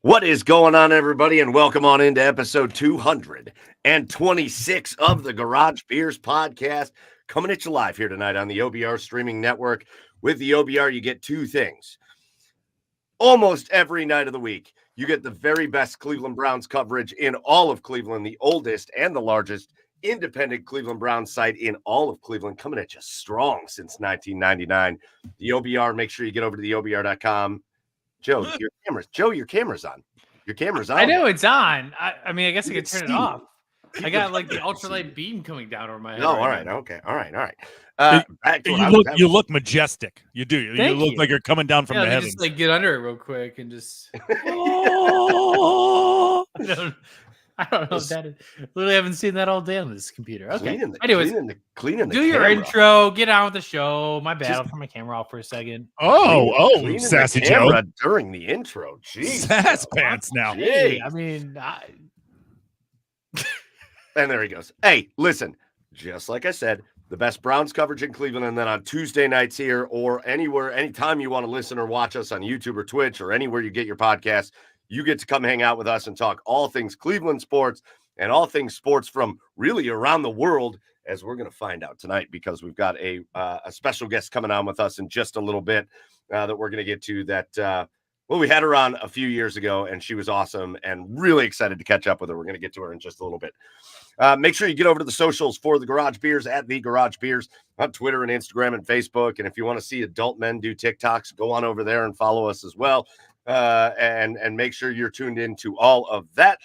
What is going on, everybody, and welcome on into episode 226 of the Garage Beers podcast, coming at you live here tonight on the OBR streaming network. With the OBR, you get two things. Almost every night of the week, you get the very best Cleveland Browns coverage in all of Cleveland, the oldest and the largest independent Cleveland Browns site in all of Cleveland, coming at you strong since 1999. The OBR, make sure you get over to the OBR.com. Joe, your camera's on. Your camera's on. I know it's on. I mean, I guess I could turn it off. I got like the ultralight beam coming down over my head. Oh, all right. Okay. All right. You look majestic. You do. You look like you're coming down from the heavens. Just like get under it real quick and just. I don't know if that is. Literally haven't seen that all day on this computer. Okay. Anyways, cleaning the do your camera. Intro. Get on with the show. My bad. I'll turn my camera off for a second. Oh, sassy Joe during the intro. Jeez, sass pants now. Hey, I mean, and there he goes. Hey, listen. Just like I said, the best Browns coverage in Cleveland, and then on Tuesday nights here or anywhere, anytime you want to listen or watch us on YouTube or Twitch or anywhere you get your podcast. You get to come hang out with us and talk all things Cleveland sports and all things sports from really around the world, as we're going to find out tonight, because we've got a special guest coming on with us in just a little bit that we're going to get to that. We had her on a few years ago, and she was awesome and really excited to catch up with her. We're going to get to her in just a little bit. Make sure you get over to the socials for the Garage Beers at the Garage Beers on Twitter and Instagram and Facebook. And if you want to see adult men do TikToks, go on over there and follow us as well. And make sure you're tuned in to all of that.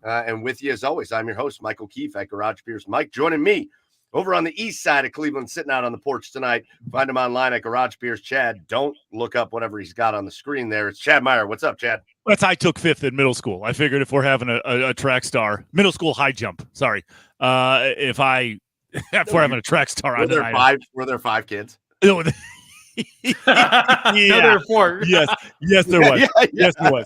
And with you, as always, I'm your host, Michael Keefe at Garage Beers. Mike joining me over on the east side of Cleveland, sitting out on the porch tonight. Find him online at Garage Beers. Chad, don't look up whatever he's got on the screen there. It's Chad Meyer. What's up, Chad? I took fifth in middle school. I figured if we're having a track star, middle school high jump. Sorry, if we're having a track star, were there five kids? No, there were four. Yes, there was. Yes, there was.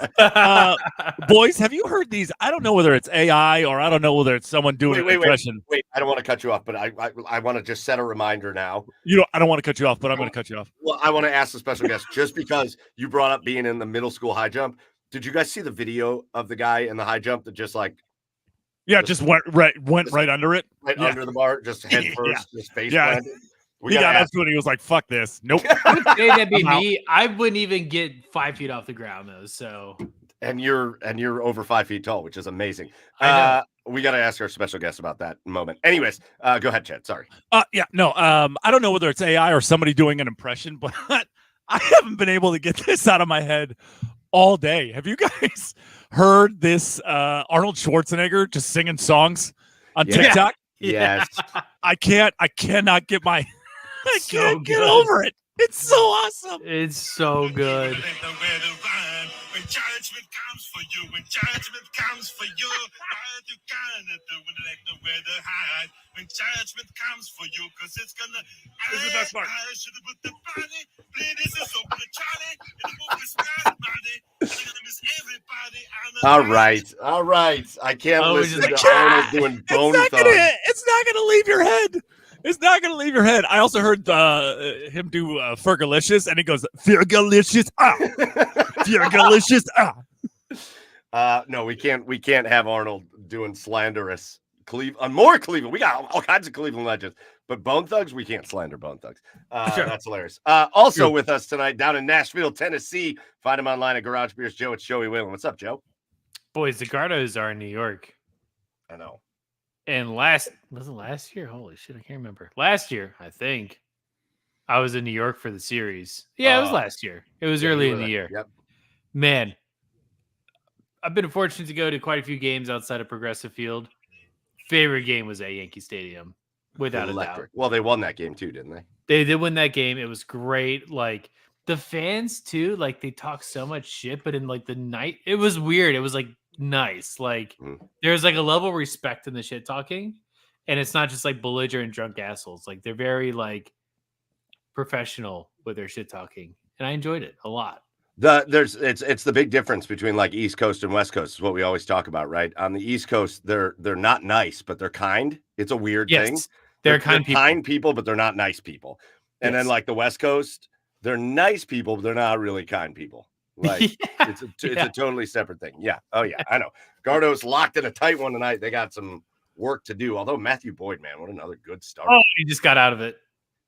Boys, have you heard these? I don't know whether it's AI or I don't know whether it's someone doing an impression. Wait, I don't want to cut you off, but I want to just set a reminder now. I don't want to cut you off, but I'm going to cut you off. Well, I want to ask the special guest, just because you brought up being in the middle school high jump. Did you guys see the video of the guy in the high jump that just went right under it? Under the bar, just head first, just face planted? He got up to it and he was like, fuck this. Nope. That'd be me. I wouldn't even get 5 feet off the ground, though. So, and you're over 5 feet tall, which is amazing. We got to ask our special guest about that moment. Anyways, go ahead, Chad. Sorry. I don't know whether it's AI or somebody doing an impression, but I haven't been able to get this out of my head all day. Have you guys heard this Arnold Schwarzenegger just singing songs on TikTok? Yes. I cannot get my... I can't get over it. It's so awesome. It's so good. When judgment comes for you, when judgment comes for you, you gonna do when like nowhere to hide. When judgment comes for you, because it's gonna. This is the best part. I should have put the body. This is open to Charlie. And the book is not body. I'm gonna miss everybody. All right. I can't listen to Arnold doing bone thugs. It's not gonna leave your head. It's not going to leave your head. I also heard him do Fergalicious, and he goes, Fergalicious, Fergalicious, No, we can't have Arnold doing slanderous Cleveland. More Cleveland. We got all kinds of Cleveland legends. But Bone Thugs, we can't slander Bone Thugs. Sure. That's hilarious. Also with us tonight down in Nashville, Tennessee. Find him online at Garage Beers. Joe, it's Joey Whalen. What's up, Joe? Boys, the Gardos are in New York. I know. And was it last year? Holy shit, I can't remember. Last year, I think. I was in New York for the series. Yeah, it was last year. It was early in the year. Yep. Man, I've been fortunate to go to quite a few games outside of Progressive Field. Favorite game was at Yankee Stadium, without a doubt. Well, they won that game too, didn't they? They did win that game. It was great. Like the fans too, like they talk so much shit, but in like the night, it was weird. It was like nice. Like there's like a level of respect in the shit talking, and it's not just like belligerent drunk assholes. Like they're very like professional with their shit talking, and I enjoyed it a lot. It's the big difference between like East Coast and West Coast is what we always talk about, right? On the East Coast, they're not nice, but they're kind. It's a weird thing. They're kind people, but they're not nice people. And then like the West Coast, they're nice people, but they're not really kind people. Like it's a totally separate thing. Yeah. Oh yeah, I know. Gardo's locked in a tight one tonight. They got some work to do. Although Matthew Boyd, man, what another good start. Oh, he just got out of it.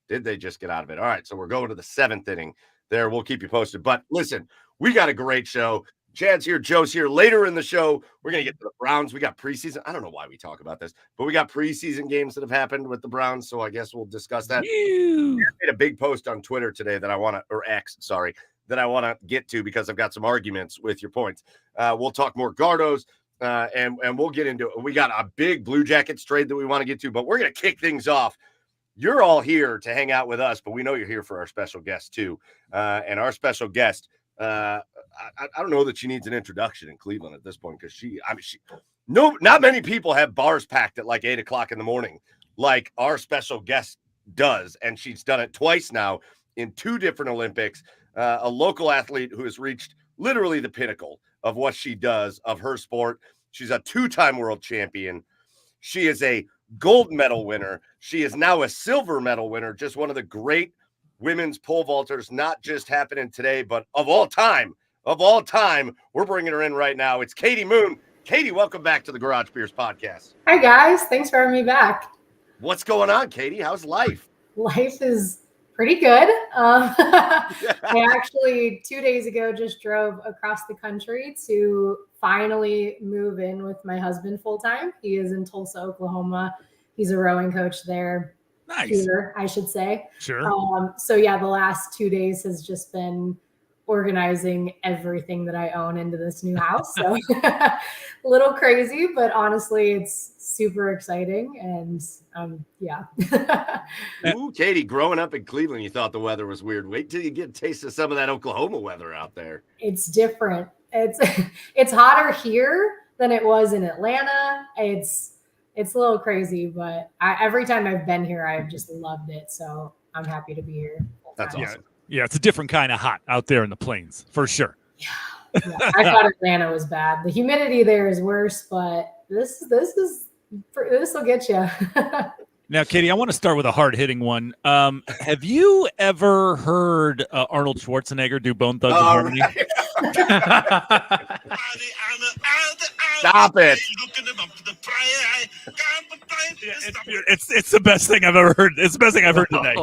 Did they just get out of it? All right, so we're going to the 7th inning there. We'll keep you posted. But listen, we got a great show. Chad's here, Joe's here. Later in the show, we're going to get to the Browns. We got preseason. I don't know why we talk about this, but we got preseason games that have happened with the Browns, so I guess we'll discuss that. I made a big post on Twitter today that I want to, or X, sorry, that I want to get to because I've got some arguments with your points. We'll talk more Gardos, and we'll get into it. We got a big Blue Jackets trade that we want to get to, but we're going to kick things off. You're all here to hang out with us, but we know you're here for our special guest too. And our special guest, I don't know that she needs an introduction in Cleveland at this point because not many people have bars packed at like 8:00 in the morning like our special guest does, and she's done it twice now in 2 different Olympics. A local athlete who has reached literally the pinnacle of what she does of her sport. She's a 2-time world champion. She is a gold medal winner. She is now a silver medal winner. Just one of the great women's pole vaulters, not just happening today, but of all time. Of all time, we're bringing her in right now. It's Katie Moon. Katie, welcome back to the Garage Beers podcast. Hi, guys. Thanks for having me back. What's going on, Katie? How's life? Life is pretty good. I actually 2 days ago just drove across the country to finally move in with my husband full time. He is in Tulsa, Oklahoma. He's a rowing coach there. Nice. Here, I should say. Sure. So yeah, the last 2 days has just been organizing everything that I own into this new house. So a little crazy, but honestly, it's super exciting. And yeah. Ooh, Katie, growing up in Cleveland, you thought the weather was weird. Wait till you get a taste of some of that Oklahoma weather out there. It's different. It's hotter here than it was in Atlanta. It's a little crazy, but every time I've been here, I've just loved it. So I'm happy to be here. That's awesome. Yeah, it's a different kind of hot out there in the plains, for sure. Yeah. I thought Atlanta was bad. The humidity there is worse, but this will get you. Now, Katie, I want to start with a hard-hitting one. Have you ever heard Arnold Schwarzenegger do Bone Thugs and Harmony? Stop it. It's the best thing I've ever heard. It's the best thing I've heard today.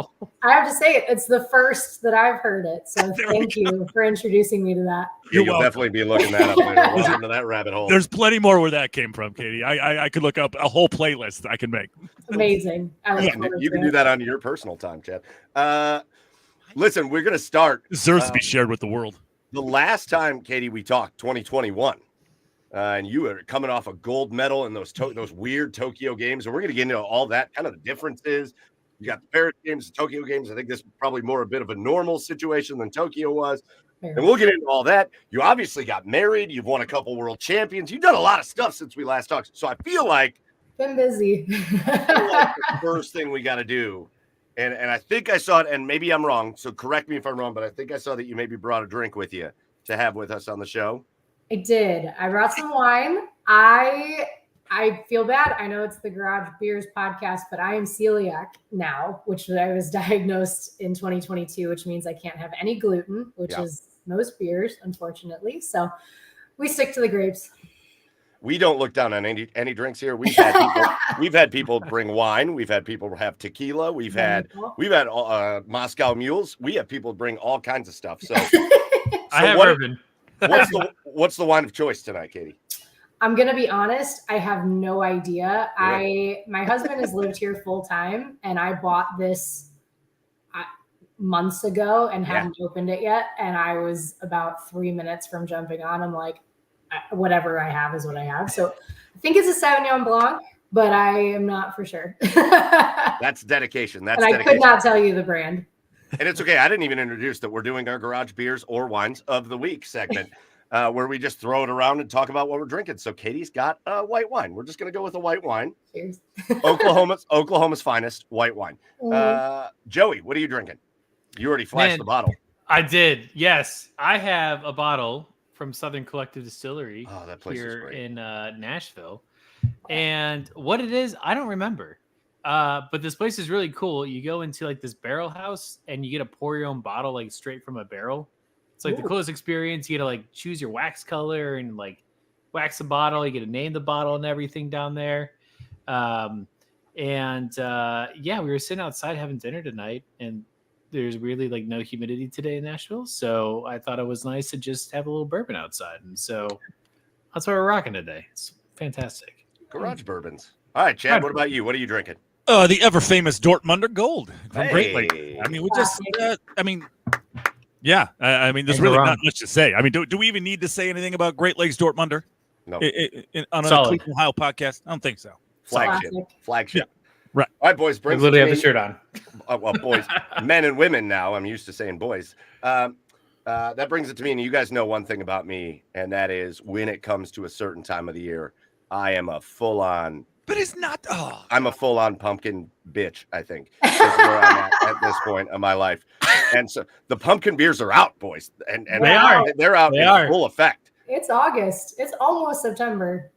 I have to say it's the first that I've heard it. So thank you for introducing me to that. You'll definitely be looking that up later. Welcome to that rabbit hole. There's plenty more where that came from, Katie. I could look up a whole playlist I can make. Amazing. You can do that on your personal time, Chad. Listen, we're going to start. It deserves to be shared with the world. The last time, Katie, we talked, 2021, and you were coming off a gold medal in those weird Tokyo games, and we're going to get into all that, kind of the differences. You got the Paris games, the Tokyo games. I think this is probably more a bit of a normal situation than Tokyo was, and we'll get into all that. You obviously got married. You've won a couple world champions. You've done a lot of stuff since we last talked, so I feel like been busy. the first thing we got to do. And I think I saw it, and maybe I'm wrong, so correct me if I'm wrong, but I think I saw that you maybe brought a drink with you to have with us on the show. I did. I brought some wine. I feel bad. I know it's the Garage Beers podcast, but I am celiac now, which I was diagnosed in 2022, which means I can't have any gluten, which is most beers, unfortunately. So we stick to the grapes. We don't look down on any drinks here. We've had people bring wine. We've had people have tequila. We've had Moscow mules. We have people bring all kinds of stuff. So I have bourbon. What's the wine of choice tonight, Katie? I'm gonna be honest. I have no idea. My husband has lived here full time, and I bought this months ago and hadn't opened it yet. And I was about 3 minutes from jumping on. I'm like, whatever I have is what I have. So I think it's a Sauvignon Blanc, but I am not for sure. That's dedication. I could not tell you the brand. And it's okay. I didn't even introduce that we're doing our Garage Beers or Wines of the Week segment where we just throw it around and talk about what we're drinking. So Katie's got a white wine. We're just going to go with a white wine. Cheers. Oklahoma's finest white wine. Joey, what are you drinking? You already flashed the bottle. I did. Yes. I have a bottle from Southern Collective Distillery here in Nashville. And what it is, I don't remember. But this place is really cool. You go into like this barrel house and you get to pour your own bottle like straight from a barrel. It's like the coolest experience. You get to like choose your wax color and like wax the bottle. You get to name the bottle and everything down there. Yeah, we were sitting outside having dinner tonight, and there's really like no humidity today in Nashville. So I thought it was nice to just have a little bourbon outside. And so that's what we're rocking today. It's fantastic. Garage bourbons. All right, Chad, what about you? What are you drinking? The ever famous Dortmunder Gold from Great Lakes. Hey. I mean, we just, yeah. I mean, there's really not much to say. I mean, do we even need to say anything about Great Lakes Dortmunder? No. On a Cleveland, Ohio podcast? I don't think so. Flagship. Yeah. Right. All right, boys. I literally have the shirt on. Well, boys, men and women now. I'm used to saying boys. That brings it to me, and you guys know one thing about me, and that is when it comes to a certain time of the year, I am a full-on. But it's not. Oh, I'm a full-on pumpkin bitch, I think. Is where I'm at this point of my life. And so the pumpkin beers are out, boys. And they're out in full effect. It's August. It's almost September.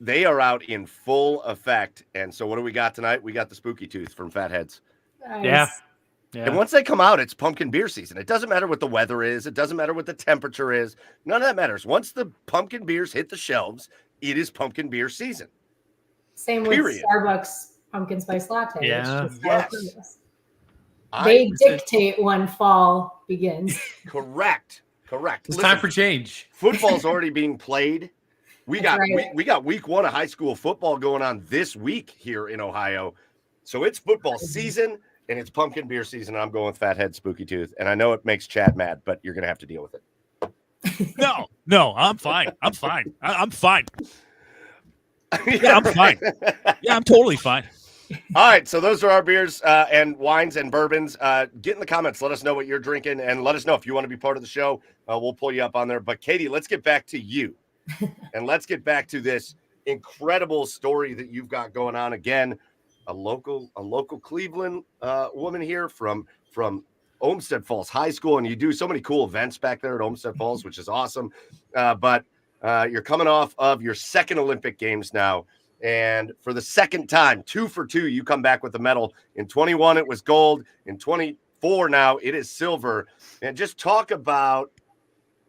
They are out in full effect. And so what do we got tonight? We got the Spooky Tooth from Fatheads. Nice. Yeah. And once they come out, it's pumpkin beer season. It doesn't matter what the weather is. It doesn't matter what the temperature is. None of that matters. Once the pumpkin beers hit the shelves, it is pumpkin beer season. Same with Starbucks pumpkin spice latte. Yeah. Yes. They dictate when fall begins. Correct. It's time for change. Football's already being played. We got week 1 of high school football going on this week here in Ohio. So it's football season and it's pumpkin beer season. I'm going with Fathead Spooky Tooth. And I know it makes Chad mad, but you're going to have to deal with it. No, I'm fine. I'm fine. I'm fine. Yeah, I'm fine. Yeah, I'm totally fine. All right, so those are our beers and wines and bourbons. Get in the comments. Let us know what you're drinking, and let us know if you want to be part of the show. We'll pull you up on there. But, Katie, let's get back to you, and let's get back to this incredible story that you've got going on. Again, a local Cleveland woman here from Olmsted Falls High School, and you do so many cool events back there at Olmsted Falls, which is awesome. But you're coming off of your second Olympic Games now. And for the second time, 2 for 2, you come back with the medal. In 21, it was gold. In 24 now, it is silver. And just talk about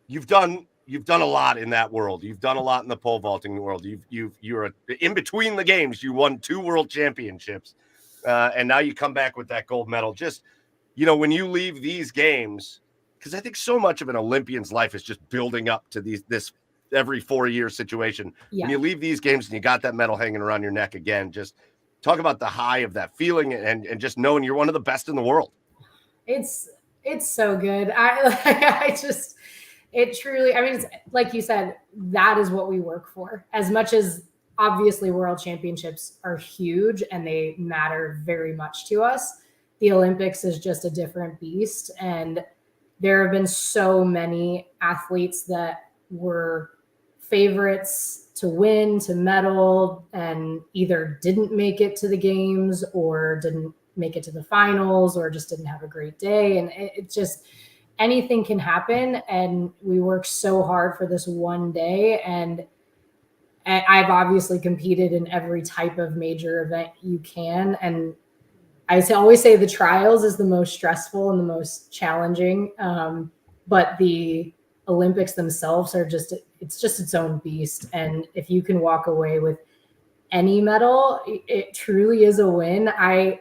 you've done a lot in that world. You've done a lot in the pole vaulting world. You're in between the games. You won 2 world championships, and now you come back with that gold medal. Just when you leave these games, because I think so much of an Olympian's life is just building up to this every 4-year situation. Yeah. When you leave these games and you got that medal hanging around your neck again, just talk about the high of that feeling and just knowing you're one of the best in the world. It's so good. It truly, it's, like you said, that is what we work for. As much as obviously world championships are huge and they matter very much to us, the Olympics is just a different beast. And there have been so many athletes that were favorites to win, to medal, and either didn't make it to the games or didn't make it to the finals or just didn't have a great day. And it just, anything can happen. And we work so hard for this one day. And I've obviously competed in every type of major event you can. And I always say the trials is the most stressful and the most challenging. But the Olympics themselves are it's just its own beast. And if you can walk away with any medal, it truly is a win. I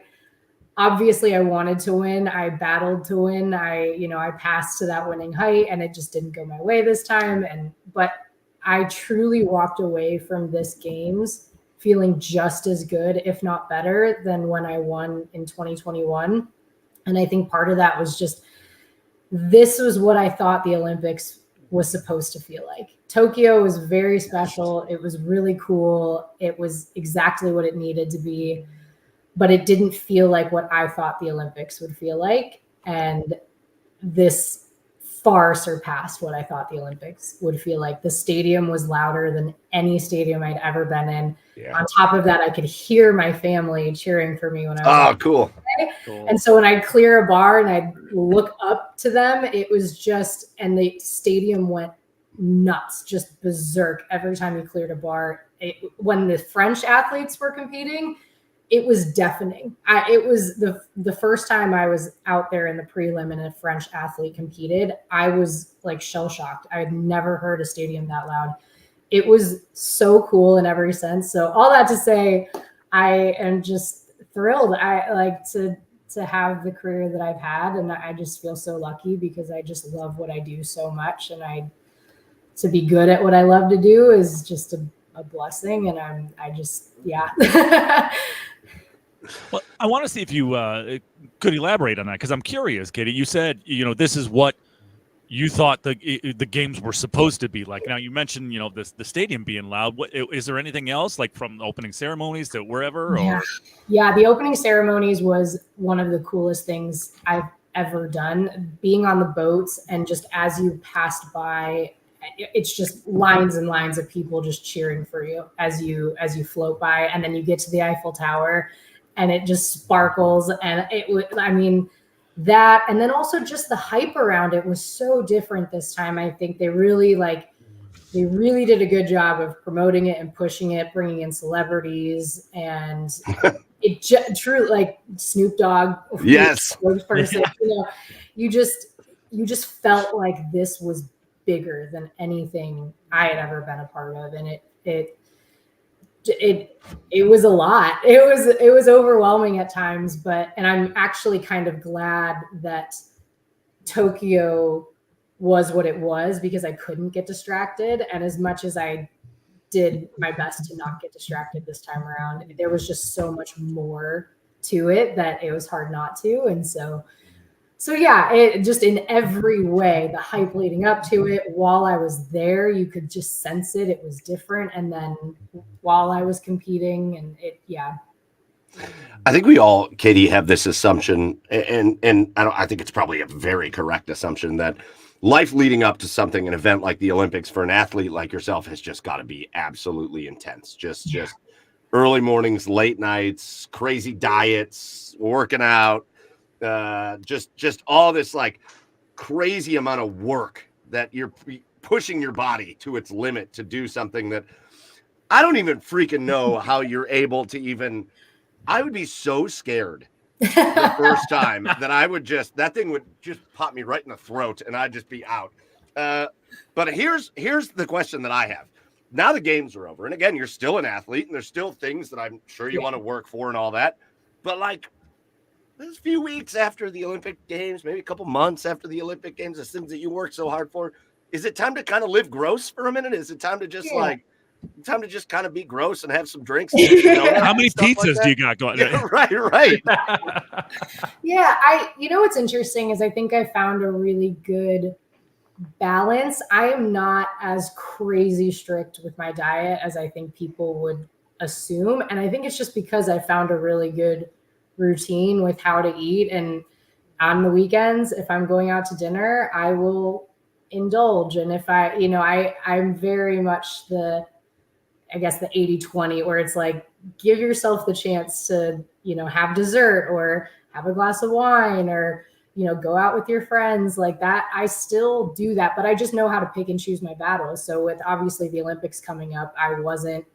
wanted to win. I battled to win. I passed to that winning height and it just didn't go my way this time. But I truly walked away from this games feeling just as good, if not better, than when I won in 2021. And I think part of that was just, this was what I thought the Olympics was supposed to feel like. Tokyo was very special. It was really cool. It was exactly what it needed to be, but it didn't feel like what I thought the Olympics would feel like. And this far surpassed what I thought the Olympics would feel like. The stadium was louder than any stadium I'd ever been in. Yeah. On top of that, I could hear my family cheering for me when I was cool. And so when I'd clear a bar and I'd look up to them, it was just, and the stadium went nuts, just berserk every time you cleared a bar. When the French athletes were competing, it was deafening. It was the first time I was out there in the prelim and a French athlete competed. I was like shell shocked. I had never heard a stadium that loud. It was so cool in every sense. So all that to say, I am just thrilled. I like to have the career that I've had, and I just feel so lucky because I just love what I do so much, and to be good at what I love to do is just a blessing, and I just Well, I want to see if you could elaborate on that, because I'm curious, Katie. You said, this is what you thought the games were supposed to be like. Now, you mentioned, the stadium being loud. What is there anything else, like from opening ceremonies to wherever? Or yeah, the opening ceremonies was one of the coolest things I've ever done. Being on the boats, and just as you passed by, it's just lines and lines of people just cheering for you as you float by, and then you get to the Eiffel Tower, and it just sparkles, and that, and then also just the hype around it was so different this time. I think they really did a good job of promoting it and pushing it, bringing in celebrities, and it true, like Snoop Dogg, yes, person. You just felt like this was bigger than anything I had ever been a part of, and it was a lot. It was overwhelming at times, and I'm actually kind of glad that Tokyo was what it was, because I couldn't get distracted. And as much as I did my best to not get distracted this time around, there was just so much more to it that it was hard not to. And so yeah, it just, in every way, the hype leading up to it, while I was there, you could just sense it. It was different. And then while I was competing, and I think we all, Katie, have this assumption, and I think it's probably a very correct assumption, that life leading up to something, an event like the Olympics, for an athlete like yourself, has just got to be absolutely intense. Just early mornings, late nights, crazy diets, working out, just all this like crazy amount of work that you're pushing your body to its limit to do something that I don't even freaking know how you're able to even. I would be so scared the first time that that thing would just pop me right in the throat and I'd just be out. But here's the question that I have. Now the games are over, and again, you're still an athlete, and there's still things that I'm sure you want to work for and all that. But like, there's a few weeks after the Olympic Games, maybe a couple months after the Olympic Games, the things that you worked so hard for. Is it time to kind of live gross for a minute? Is it time to just kind of be gross and have some drinks? How many pizzas do you got going? Yeah, right. Yeah, what's interesting is I think I found a really good balance. I am not as crazy strict with my diet as I think people would assume. And I think it's just because I found a really good routine with how to eat. And on the weekends, if I'm going out to dinner, I will indulge. And if I'm very much the 80-20, where it's like, give yourself the chance to, have dessert or have a glass of wine, or, go out with your friends like that. I still do that, but I just know how to pick and choose my battles. So with obviously the Olympics coming up, I wasn't,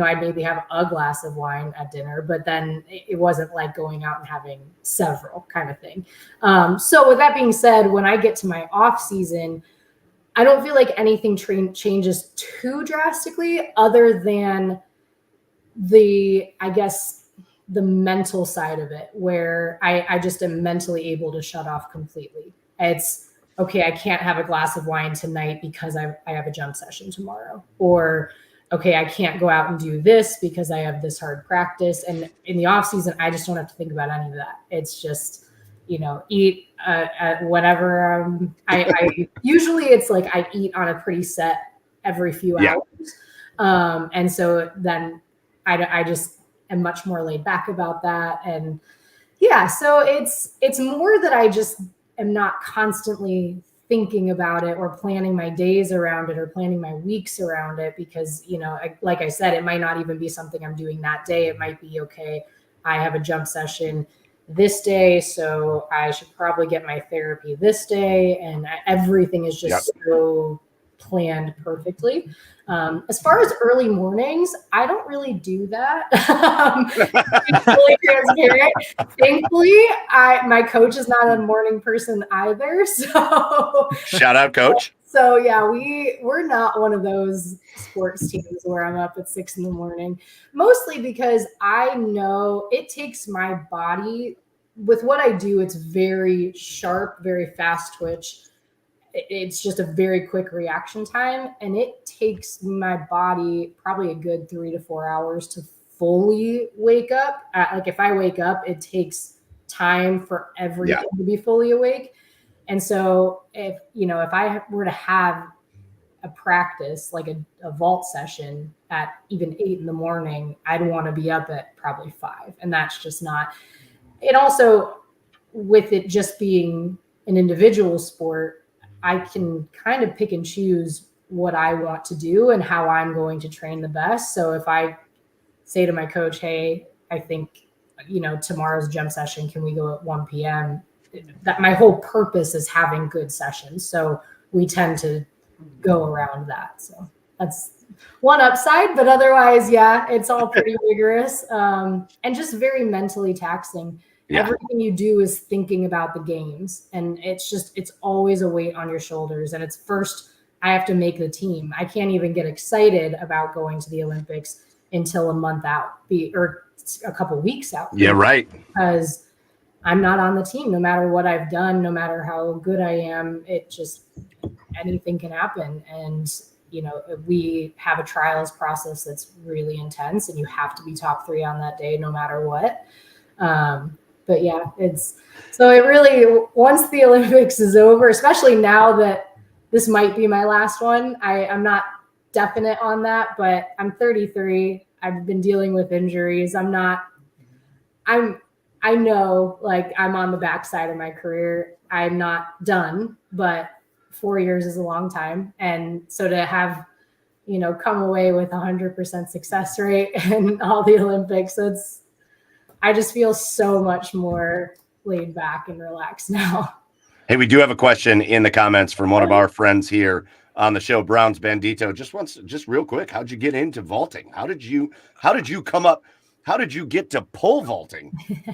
I'd maybe have a glass of wine at dinner, but then it wasn't like going out and having several kind of thing. So with that being said, when I get to my off season, I don't feel like anything changes too drastically, other than the mental side of it, where I just am mentally able to shut off completely. It's okay, I can't have a glass of wine tonight because I have a jump session tomorrow, or okay, I can't go out and do this because I have this hard practice. And in the off season, I just don't have to think about any of that. It's just, eat whatever. I usually, it's like I eat on a pretty set every few hours. And so then I just am much more laid back about that. And so it's more that I just am not constantly thinking about it or planning my days around it or planning my weeks around it, because, like I said, it might not even be something I'm doing that day. It might be, okay, I have a jump session this day, so I should probably get my therapy this day. And everything is just so planned perfectly. As far as early mornings, I don't really do that. Being fully transparent. Thankfully, my coach is not a morning person either. So Shout out, coach. So yeah, we're not one of those sports teams where I'm up at 6 a.m. Mostly because I know it takes my body with what I do. It's very sharp, very fast twitch. It's just a very quick reaction time, and it takes my body probably a good 3 to 4 hours to fully wake up. Like if I wake up, it takes time for everything to be fully awake. And so if I were to have a practice, like a vault session at even 8 a.m, I'd want to be up at probably 5. And that's just not, it also, with it just being an individual sport, I can kind of pick and choose what I want to do and how I'm going to train the best. So if I say to my coach, hey, I think, tomorrow's gym session, can we go at 1 p.m.? That my whole purpose is having good sessions. So we tend to go around that. So that's one upside, but otherwise, yeah, it's all pretty rigorous and just very mentally taxing. Yeah. Everything you do is thinking about the games, and it's always a weight on your shoulders. And it's first, I have to make the team. I can't even get excited about going to the Olympics until a month out or a couple weeks out. Yeah, right. Because I'm not on the team, no matter what I've done, no matter how good I am, anything can happen. And, we have a trials process that's really intense, and you have to be top 3 on that day, no matter what. But yeah, so it really, once the Olympics is over, especially now that this might be my last one, I'm not definite on that, but I'm 33. I've been dealing with injuries. I know, like, I'm on the backside of my career. I'm not done, but 4 years is a long time. And so to have, come away with 100% success rate and all the Olympics, I just feel so much more laid back and relaxed now. Hey, we do have a question in the comments from one of our friends here on the show, Browns Bandito. Just real quick, how'd you get into vaulting? How did you come up? How did you get to pole vaulting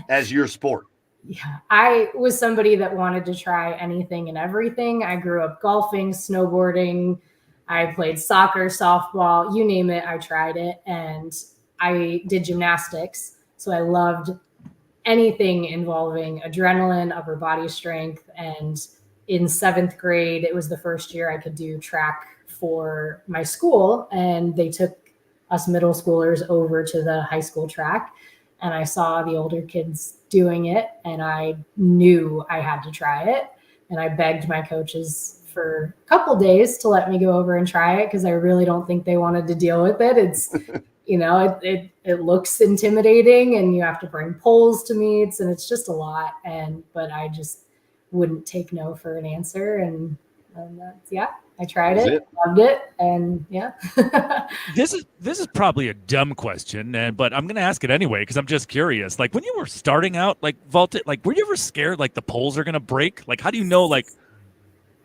as your sport? Yeah, I was somebody that wanted to try anything and everything. I grew up golfing, snowboarding. I played soccer, softball, you name it, I tried it. And I did gymnastics. So I loved anything involving adrenaline, upper body strength. And in 7th grade, it was the first year I could do track for my school. And they took us middle schoolers over to the high school track. And I saw the older kids doing it, and I knew I had to try it. And I begged my coaches for a couple days to let me go over and try it, because I really don't think they wanted to deal with it. It's, it looks intimidating, and you have to bring poles to meets, and it's just a lot. But I just wouldn't take no for an answer. And I tried it, loved it, and yeah. This is probably a dumb question, but I'm gonna ask it anyway because I'm just curious. Like, when you were starting out, like vaulted, like, were you ever scared like the poles are gonna break? Like, how do you know? Like,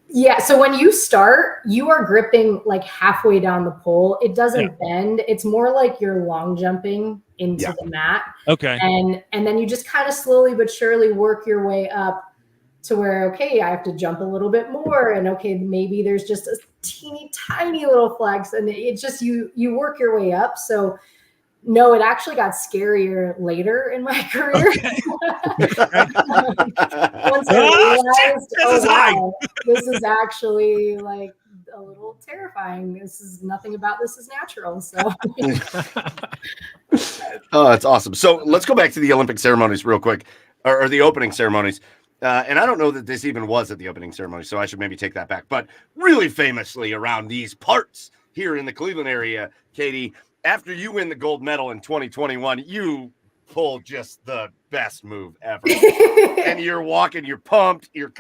yeah. So when you start, you are gripping like halfway down the pole. It doesn't bend. It's more like you're long jumping into the mat. Okay. And then you just kind of slowly but surely work your way up to where, okay, I have to jump a little bit more, and okay, maybe there's just a teeny tiny little flex, and it's just you work your way up. So no, it actually got scarier later in my career. Okay. Once I realized, this is actually like a little terrifying. Nothing about this is natural. So oh, that's awesome. So let's go back to the Olympic ceremonies real quick, or the opening ceremonies. And I don't know that this even was at the opening ceremony, so I should maybe take that back. But really famously around these parts here in the Cleveland area, Katie, after you win the gold medal in 2021, you pull just the best move ever. And you're walking, you're pumped, you're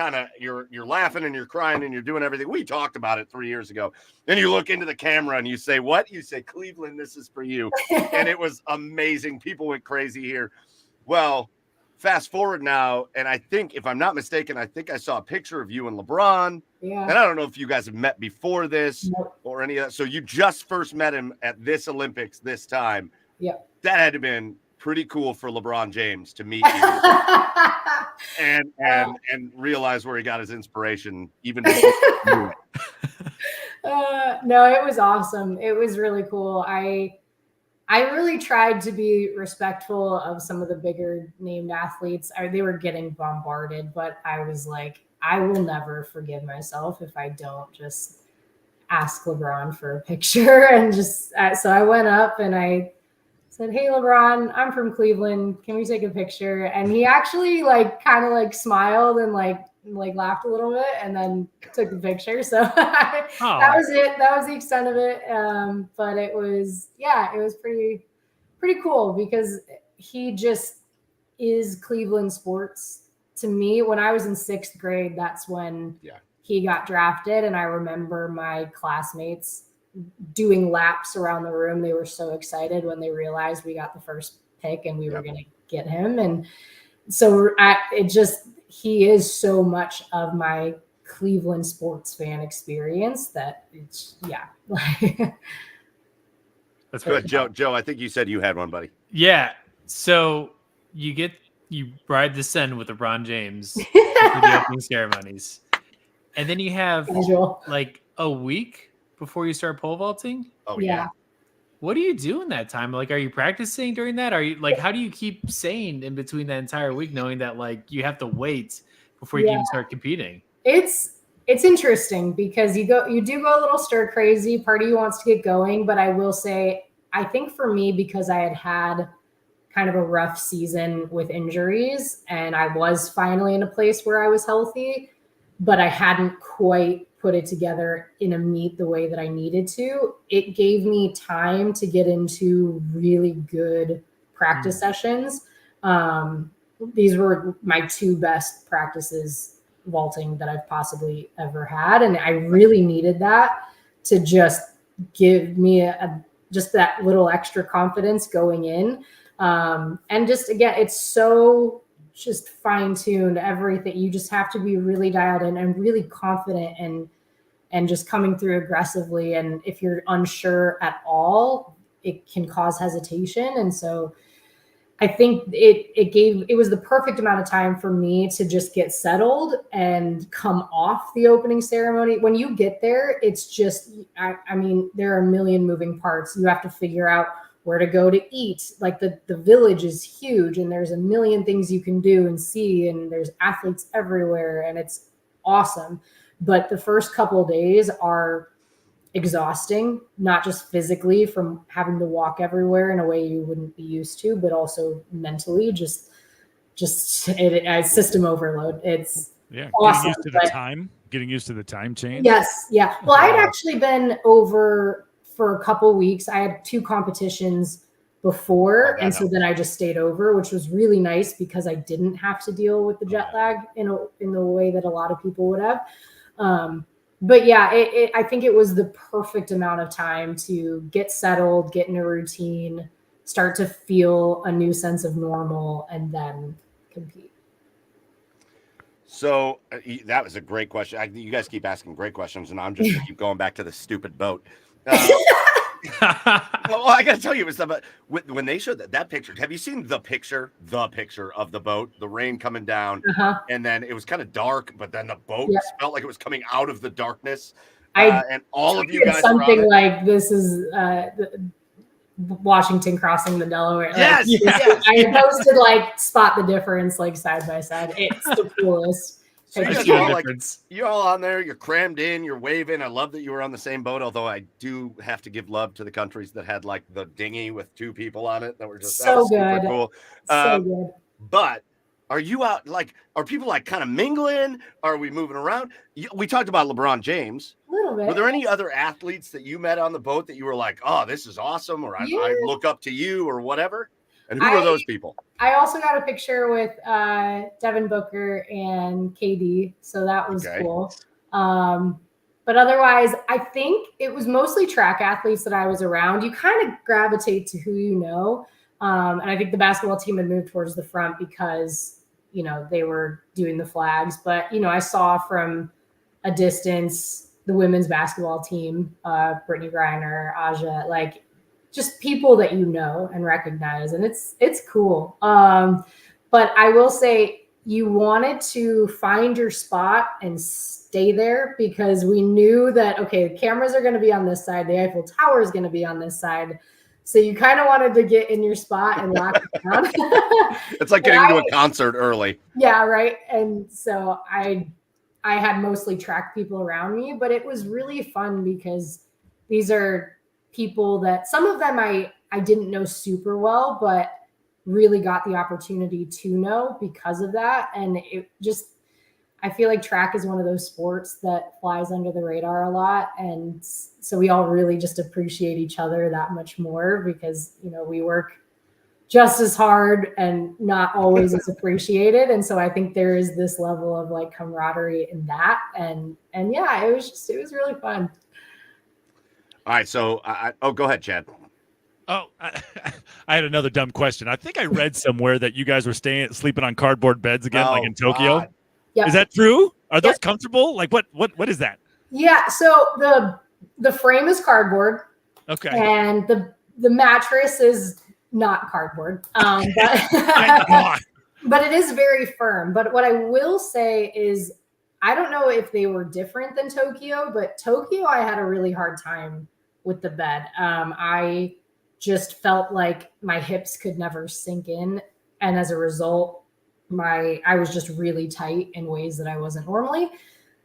laughing and you're crying and you're doing everything. We talked about it 3 years ago. Then you look into the camera and you say, what? You say, Cleveland, this is for you. And it was amazing. People went crazy here. Well, fast forward now, and I think, if I'm not mistaken, I think I saw a picture of you and LeBron. Yeah. And I don't know if you guys have met before this Nope. or any of that. So you just first met him at this Olympics this time. Yep. That had to have been pretty cool for LeBron James to meet you and realize where he got his inspiration even before he knew it. No, it was awesome. It was really cool. I really tried to be respectful of some of the bigger named athletes. They were getting bombarded, but I was like, I will never forgive myself if I don't just ask LeBron for a picture. And just so I went up and I said, "Hey, LeBron, I'm from Cleveland. Can we take a picture?" And he actually kind of smiled and laughed a little bit and then took the picture. So that was it. That was the extent of it. But it was pretty cool because he just is Cleveland sports. To me, when I was in 6th grade, that's when he got drafted. And I remember my classmates doing laps around the room. They were so excited when they realized we got the first pick and we were going to get him. And so he is so much of my Cleveland sports fan experience that it's That's good. Joe, I think you said you had one, buddy. Yeah. So you ride the sun with LeBron James for the opening ceremonies. And then you have a week before you start pole vaulting. Oh yeah. What do you do in that time? Are you practicing during that? Are you how do you keep sane in between that entire week, knowing that you have to wait before you can even start competing? It's interesting because you do go a little stir crazy. Part of you wants to get going, but I will say, I think for me, because I had kind of a rough season with injuries and I was finally in a place where I was healthy, but I hadn't quite put it together in a meet the way that I needed to. It gave me time to get into really good practice sessions. These were my 2 best practices vaulting that I've possibly ever had. And I really needed that to just give me just that little extra confidence going in. And just, again, it's so just fine-tuned, everything. You just have to be really dialed in and really confident and just coming through aggressively. And if you're unsure at all, it can cause hesitation. And so I think it was the perfect amount of time for me to just get settled and come off the opening ceremony. When you get there, it's just, I mean, there are a million moving parts. You have to figure out where to go to eat. The village is huge and there's a million things you can do and see, and there's athletes everywhere and it's awesome. But the first couple of days are exhausting, not just physically from having to walk everywhere in a way you wouldn't be used to, but also mentally, just system overload. It's awesome. Getting used to the time change. Yes. Yeah. Well, I had actually been over for a couple of weeks. I had 2 competitions before. And so then I just stayed over, which was really nice because I didn't have to deal with the jet lag in the way that a lot of people would have. But yeah, I think it was the perfect amount of time to get settled, get in a routine, start to feel a new sense of normal, and then compete. So that was a great question. You guys keep asking great questions, and I'm just going to keep going back to the stupid boat. Well, I got to tell you, when they showed that picture, have you seen the picture of the boat, the rain coming down, and then it was kind of dark, but then the boat felt like it was coming out of the darkness. And all of you guys something like this is Washington crossing the Delaware. Yes, I posted spot the difference side by side. It's the coolest. So you're all on there, you're crammed in, you're waving. I love that you were on the same boat, although I do have to give love to the countries that had the dinghy with 2 people on it that were just so good. Super cool. So good. But are you out are people kind of mingling? Are we moving around? We talked about LeBron James. A little bit. Were there any other athletes that you met on the boat that you were like, oh, this is awesome, or I look up to you, or whatever? And who are those people? I also got a picture with Devin Booker and KD, so that was cool. But otherwise, I think it was mostly track athletes that I was around. You kind of gravitate to who you know. And I think the basketball team had moved towards the front because, they were doing the flags. But, I saw from a distance the women's basketball team, Brittany Griner, Aja, like just people that and recognize. And it's cool. But I will say you wanted to find your spot and stay there because we knew that, okay, the cameras are going to be on this side. The Eiffel Tower is going to be on this side. So you kind of wanted to get in your spot and lock it down. It's like getting to a concert early. Yeah, right. And so I had mostly track people around me, but it was really fun because these are people that some of them I didn't know super well, but really got the opportunity to know because of that. And I feel like track is one of those sports that flies under the radar a lot. And so we all really just appreciate each other that much more because, we work just as hard and not always as appreciated. And so I think there is this level of like camaraderie in that. And yeah, it was really fun. All right. So, go ahead, Chad. Oh, I had another dumb question. I think I read somewhere that you guys were sleeping on cardboard beds again, like in Tokyo. Yep. Is that true? Are those comfortable? Like what is that? Yeah. So the frame is cardboard. Okay. And the mattress is not cardboard. But it is very firm. But what I will say is I don't know if they were different than Tokyo, but Tokyo, I had a really hard time with the bed. I just felt like my hips could never sink in. And as a result, I was just really tight in ways that I wasn't normally.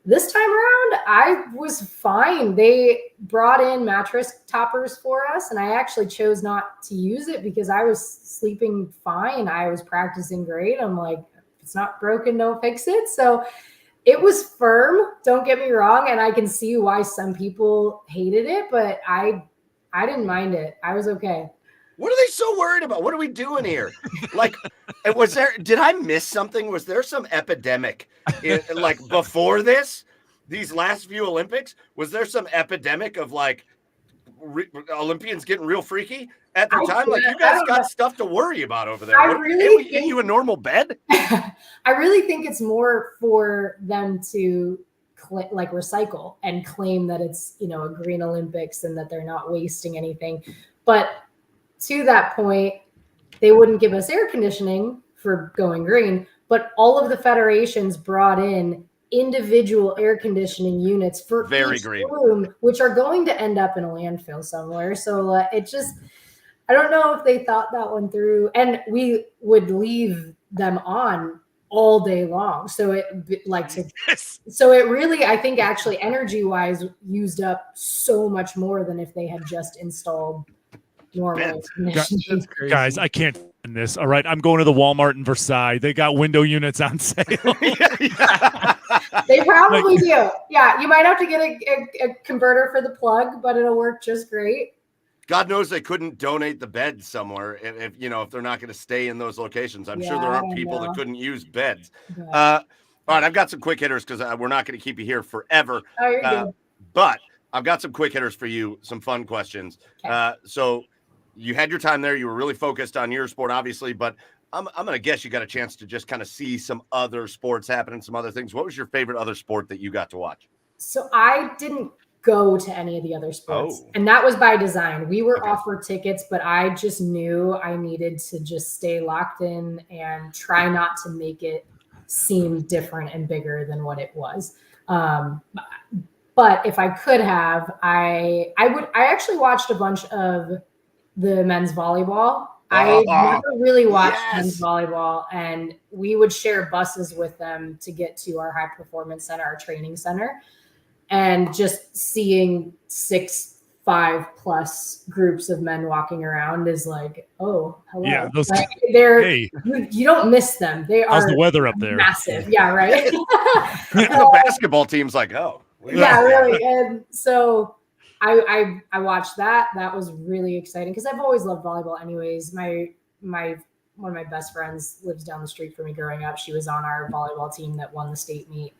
This time around, I was fine. They brought in mattress toppers for us, and I actually chose not to use it because I was sleeping fine. I was practicing great. I'm like, if it's not broken, don't fix it. So it was firm, don't get me wrong, and I can see why some people hated it, but I didn't mind it. I was okay. What are they so worried about? What are we doing here? Like, did I miss something? Was there some epidemic like before these last few Olympics? Was there some epidemic of like Olympians getting real freaky at the time? Like, you guys got stuff to worry about over there. Can we get you a normal bed? I really think it's more for them to recycle and claim that it's, a green Olympics and that they're not wasting anything. But to that point, they wouldn't give us air conditioning for going green, but all of the federations brought in individual air conditioning units for each room, which are going to end up in a landfill somewhere. So I don't know if they thought that one through, and we would leave them on all day long. So it really, I think actually energy wise used up so much more than if they had just installed normal. Guys, I can't in this. All right, I'm going to the Walmart in Versailles. They got window units on sale. They probably do. Yeah, you might have to get a converter for the plug, but it'll work just great. God knows they couldn't donate the beds somewhere if they're not going to stay in those locations. I'm sure there are people that couldn't use beds. All right, I've got some quick hitters because we're not going to keep you here forever. Oh, you're good. But I've got some quick hitters for you, some fun questions. Okay. So you had your time there. You were really focused on your sport, obviously, but I'm going to guess you got a chance to just kind of see some other sports happening, some other things. What was your favorite other sport that you got to watch? So I didn't go to any of the other sports, and that was by design. We were offered tickets, but I just knew I needed to just stay locked in and try not to make it seem different and bigger than what it was. But if I could have, I actually watched a bunch of the men's volleyball. I never really watched men's volleyball, and we would share buses with them to get to our high performance center, our training center, and just seeing 6'5+ groups of men walking around is like, oh, hello. Yeah, those you don't miss them. They are. How's the weather up there? Massive. Yeah, right. The basketball team's like, oh. Yeah, really. And so I watched that. That was really exciting because I've always loved volleyball anyways. My one of my best friends lives down the street from me growing up. She was on our volleyball team that won the state meet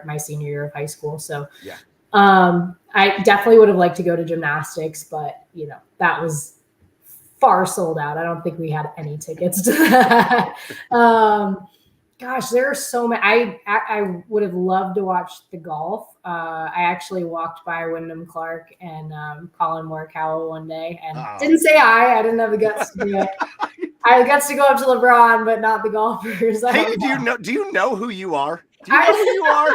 my senior year of high school. So yeah. I definitely would have liked to go to gymnastics, but that was far sold out. I don't think we had any tickets to that. Gosh, there are so many. I would have loved to watch the golf. I actually walked by Wyndham Clark and Colin Morikawa one day and didn't say hi. I didn't have the guts to do it. I had the guts to go up to LeBron, but not the golfers. Hey, do you know who you are? Do you know who you are?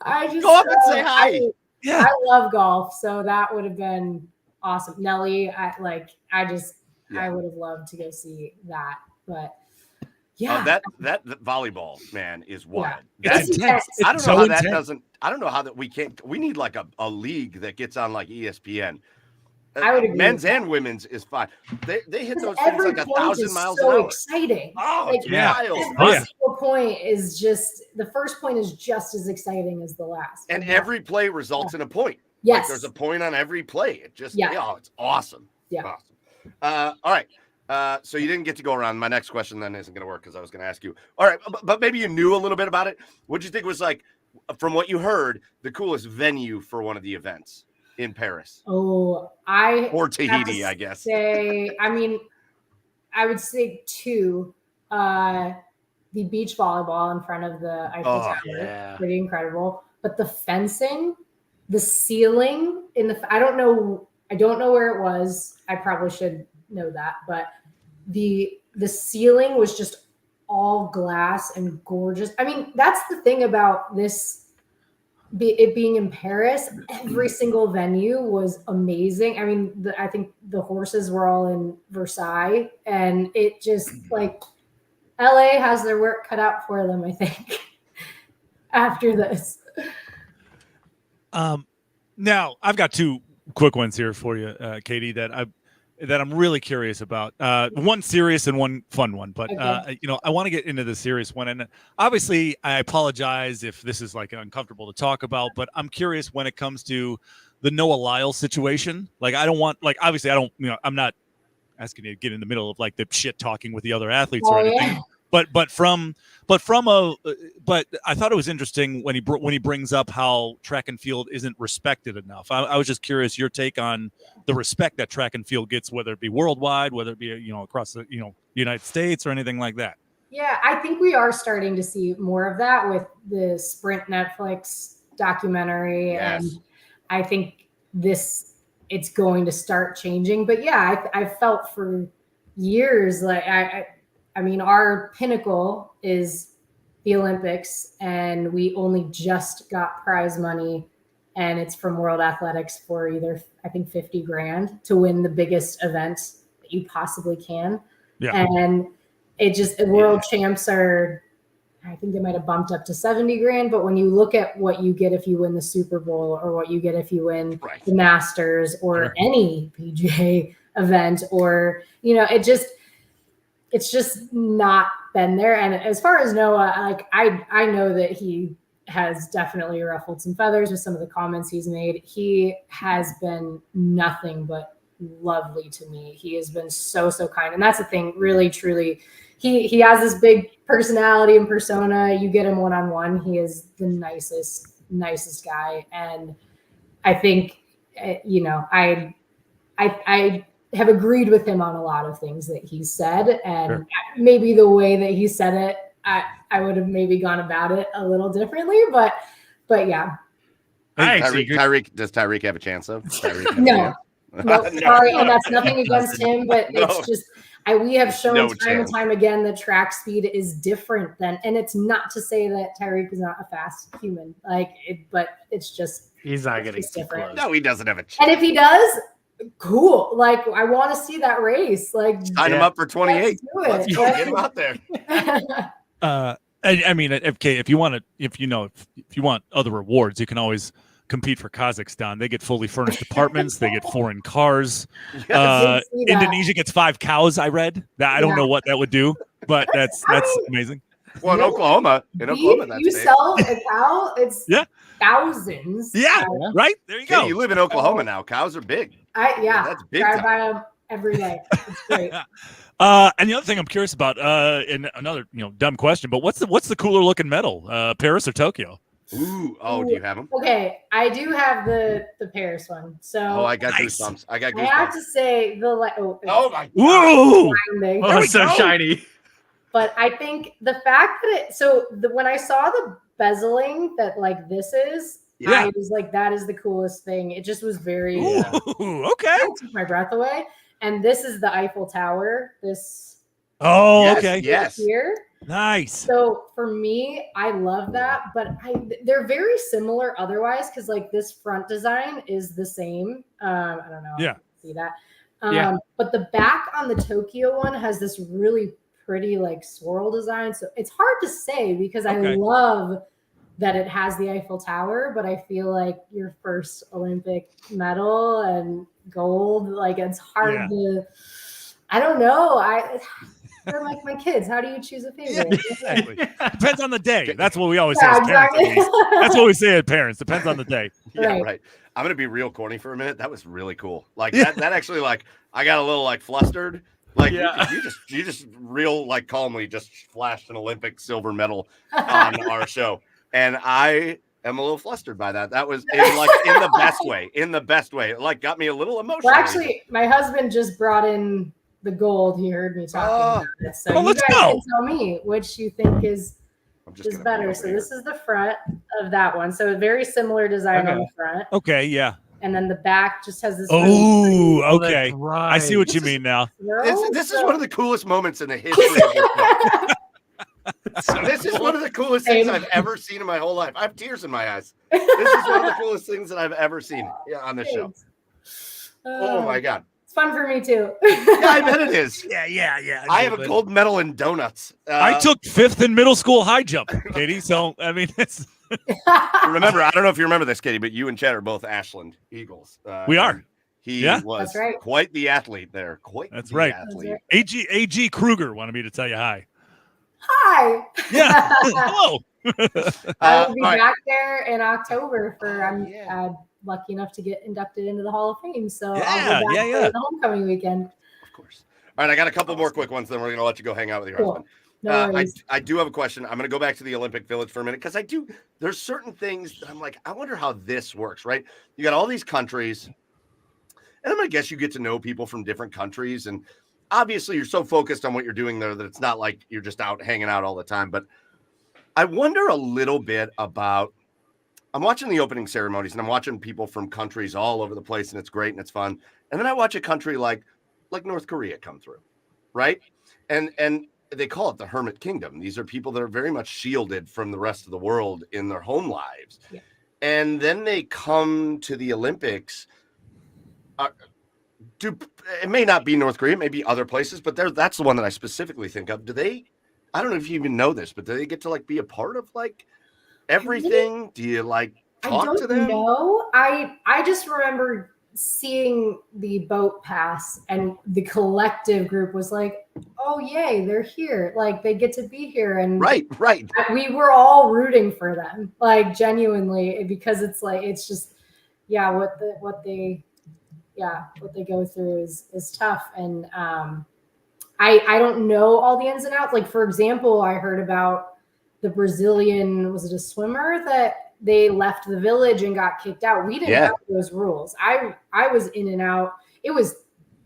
I just go up and say hi. I love golf, so that would have been awesome. Nelly, I would have loved to go see that, but yeah. That volleyball, man, is wild. Yeah. That's intense. I don't know how that doesn't. I don't know how that we can't. We need like a league that gets on like ESPN. I would agree. Men's and women's is fine. They hit those things every like point 1,000 is miles so an hour. exciting. Oh, like, it's wild. Every single point is just the first point is just as exciting as the last. And every play results in a point. Yes. Like there's a point on every play. It just it's awesome. Yeah. Awesome. All right. So you didn't get to go around. My next question then isn't going to work because I was going to ask you. All right, but maybe you knew a little bit about it. What do you think was like, from what you heard, the coolest venue for one of the events in Paris? Or Tahiti, I guess. I would say two. The beach volleyball in front of the Eiffel Tower, pretty incredible. But the fencing, the ceiling I don't know where it was. I probably should know that, but the ceiling was just all glass and gorgeous. I mean, that's the thing about this. It being in Paris, every single venue was amazing. I mean, I think the horses were all in Versailles, and it just like LA has their work cut out for them, I think, after this. Now I've got two quick ones here for you, Katie, that I'm really curious about. One serious and one fun one, but okay. I want to get into the serious one. And obviously I apologize if this is like uncomfortable to talk about, but I'm curious when it comes to the Noah Lyles situation. Like, I don't want, like, obviously I don't, I'm not asking you to get in the middle of like the shit talking with the other athletes or anything. Yeah. But I thought it was interesting when he brings up how track and field isn't respected enough. I was just curious your take on the respect that track and field gets, whether it be worldwide, whether it be across the United States or anything like that. Yeah, I think we are starting to see more of that with the Sprint Netflix documentary, and I think it's going to start changing. But yeah, I felt for years like I mean, our pinnacle is the Olympics, and we only just got prize money, and it's from World Athletics for either, I think, $50,000 to win the biggest event that you possibly can. Yeah. And world champs are, I think they might have bumped up to $70,000, but when you look at what you get if you win the Super Bowl, or what you get if you win the Masters, or any PGA event, or, it's just not been there. And as far as Noah, like I know that he has definitely ruffled some feathers with some of the comments he's made. He has been nothing but lovely to me. He has been so kind. And that's the thing, really, truly. He has this big personality and persona. You get him one-on-one, he is the nicest guy. And I think, I have agreed with him on a lot of things that he said, and maybe the way that he said it, I would have maybe gone about it a little differently, but yeah. Tyreek, does Tyreek have a chance though? No, sorry, and that's nothing against him, but it's just we have shown time and time again that track speed is different than, and it's not to say that Tyreek is not a fast human, but it's just he's not getting different. No, he doesn't have a chance. And if he does, cool. Like, I want to see that race. Like, sign him up for 28. Let's go, get him out there. I mean, if you want other rewards, you can always compete for Kazakhstan. They get fully furnished apartments. They get foreign cars. Indonesia gets 5 cows. I read that. I don't know what that would do, but that's amazing. Well, in Oklahoma, you sell a cow, it's thousands. Yeah, right. There you go. You live in Oklahoma now. Cows are big. That's big. Drive by them every day. It's great. And the other thing I'm curious about, and another dumb question, but what's the cooler looking medal, Paris or Tokyo? Ooh, oh, do you have them? Okay, I do have the Paris one. So Oh, I got Nice. goosebumps. I got I have goosebumps. to say the Oh my Ooh. blinding. Oh, we it's so go. shiny. But I think the fact that when I saw the bezeling that like this is, Yeah. I was like, that is the coolest thing. It just was very Ooh, okay. I took my breath away. And this is the Eiffel Tower. This Oh, Yes, okay. yes. here. Nice. So for me, I love that, but they're very similar otherwise because like this front design is the same. I don't know. Yeah. If you can see that. Yeah. But the back on the Tokyo one has this really pretty like swirl design. So it's hard to say because I Okay. love that it has the Eiffel Tower, but I feel like your first Olympic medal and gold, like it's hard to. I don't know. They're like my kids. How do you choose a Yeah, favorite? exactly. Depends on the day. That's what we always Yeah, say as parents. exactly. At least. That's what we say as parents. Depends on the day. Yeah, Right. right. I'm gonna be real corny for a minute. That was really cool. Like Yeah. that actually like I got a little like flustered. Like Yeah. you just real like calmly just flashed an Olympic silver medal on our show. And I am a little flustered by that. That was in the best way. In the best way. It like got me a little emotional. Well, actually, my husband just brought in the gold. He heard me talking about it. So Well, you let's guys go. can tell me which you think is I'm just gonna better. So this is the front of that one. So a very similar design on the front. Okay, yeah. And then the back just has this. Oh, Oh, that's okay. right. I see what you mean now. This is one of the coolest moments in the history of this show. This is one of the coolest things I've ever seen in my whole life. I have tears in my eyes. This is one of the coolest things that I've ever seen on this show. Oh my god. It's fun for me too. Yeah, I bet it is. Yeah. I have a gold medal in donuts. I took 5th in middle school high jump, Katie. So I mean, it's remember, I don't know if you remember this, Katie, but you and Chad are both Ashland Eagles. We are. He Yeah. was That's right. quite the athlete there. That's right. Athlete. AG Kruger wanted me to tell you hi. Hi. Yeah. Hello. I will be all right. back there in October for I'm lucky enough to get inducted into the Hall of Fame. So I'll be back for the homecoming weekend. Of course. All right, I got a couple more quick ones, then we're gonna let you go hang out with your husband. No worries. I do have a question. I'm gonna go back to the Olympic Village for a minute because there's certain things that I'm like, I wonder how this works, right? You got all these countries, and I'm gonna guess you get to know people from different countries, and obviously you're so focused on what you're doing there that it's not like you're just out hanging out all the time. But I wonder a little bit about. I'm watching the opening ceremonies and I'm watching people from countries all over the place, and it's great and it's fun. And then I watch a country like North Korea come through, right? And they call it the Hermit Kingdom. These are people that are very much shielded from the rest of the world in their home lives. Yeah. And then they come to the Olympics. It may not be North Korea, it may be other places, but that's the one that I specifically think of. I don't know if you even know this, but do they get to like be a part of like everything? Do you like talk to them? No, I just remember seeing the boat pass and the collective group was like, oh yay, they're here, like they get to be here. And right we were all rooting for them, like genuinely, because it's like it's just what they go through is tough. And I don't know all the ins and outs. Like for example, I heard about the Brazilian, was it a swimmer that they left the village and got kicked out? We didn't have those rules. I was in and out. It was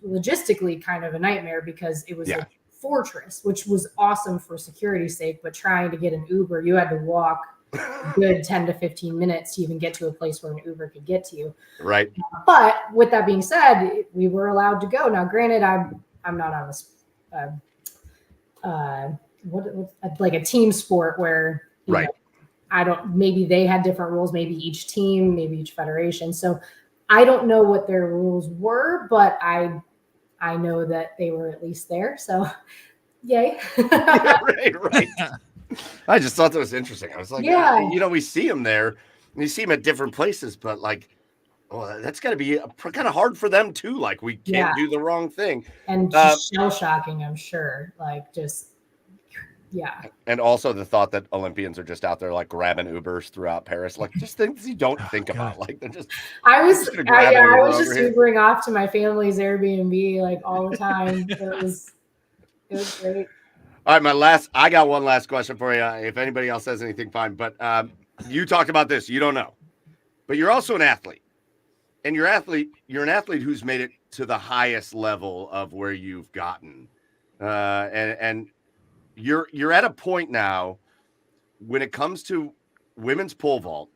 logistically kind of a nightmare because it was a fortress, which was awesome for security's sake, but trying to get an Uber, you had to walk a good 10 to 15 minutes to even get to a place where an Uber could get to you. Right. But with that being said, we were allowed to go. Now, granted, I'm not on like a team sport where you know, maybe they had different rules, maybe each team, maybe each federation. So I don't know what their rules were, but I know that they were at least there. So yay. right. I just thought that was interesting. I was like, we see them there, and you see them at different places, but like, that's got to be kind of hard for them too. Like we can't do the wrong thing. And just shell shocking, I'm sure. Like just, And also the thought that Olympians are just out there like grabbing Ubers throughout Paris, like just things you don't think about. Like they're just. I was just Ubering off to my family's Airbnb like all the time. It was great. All right, I got one last question for you. If anybody else has anything, fine. But you talked about this. You don't know, but you're also an athlete, and you're an athlete who's made it to the highest level of where you've gotten, and you're at a point now when it comes to women's pole vault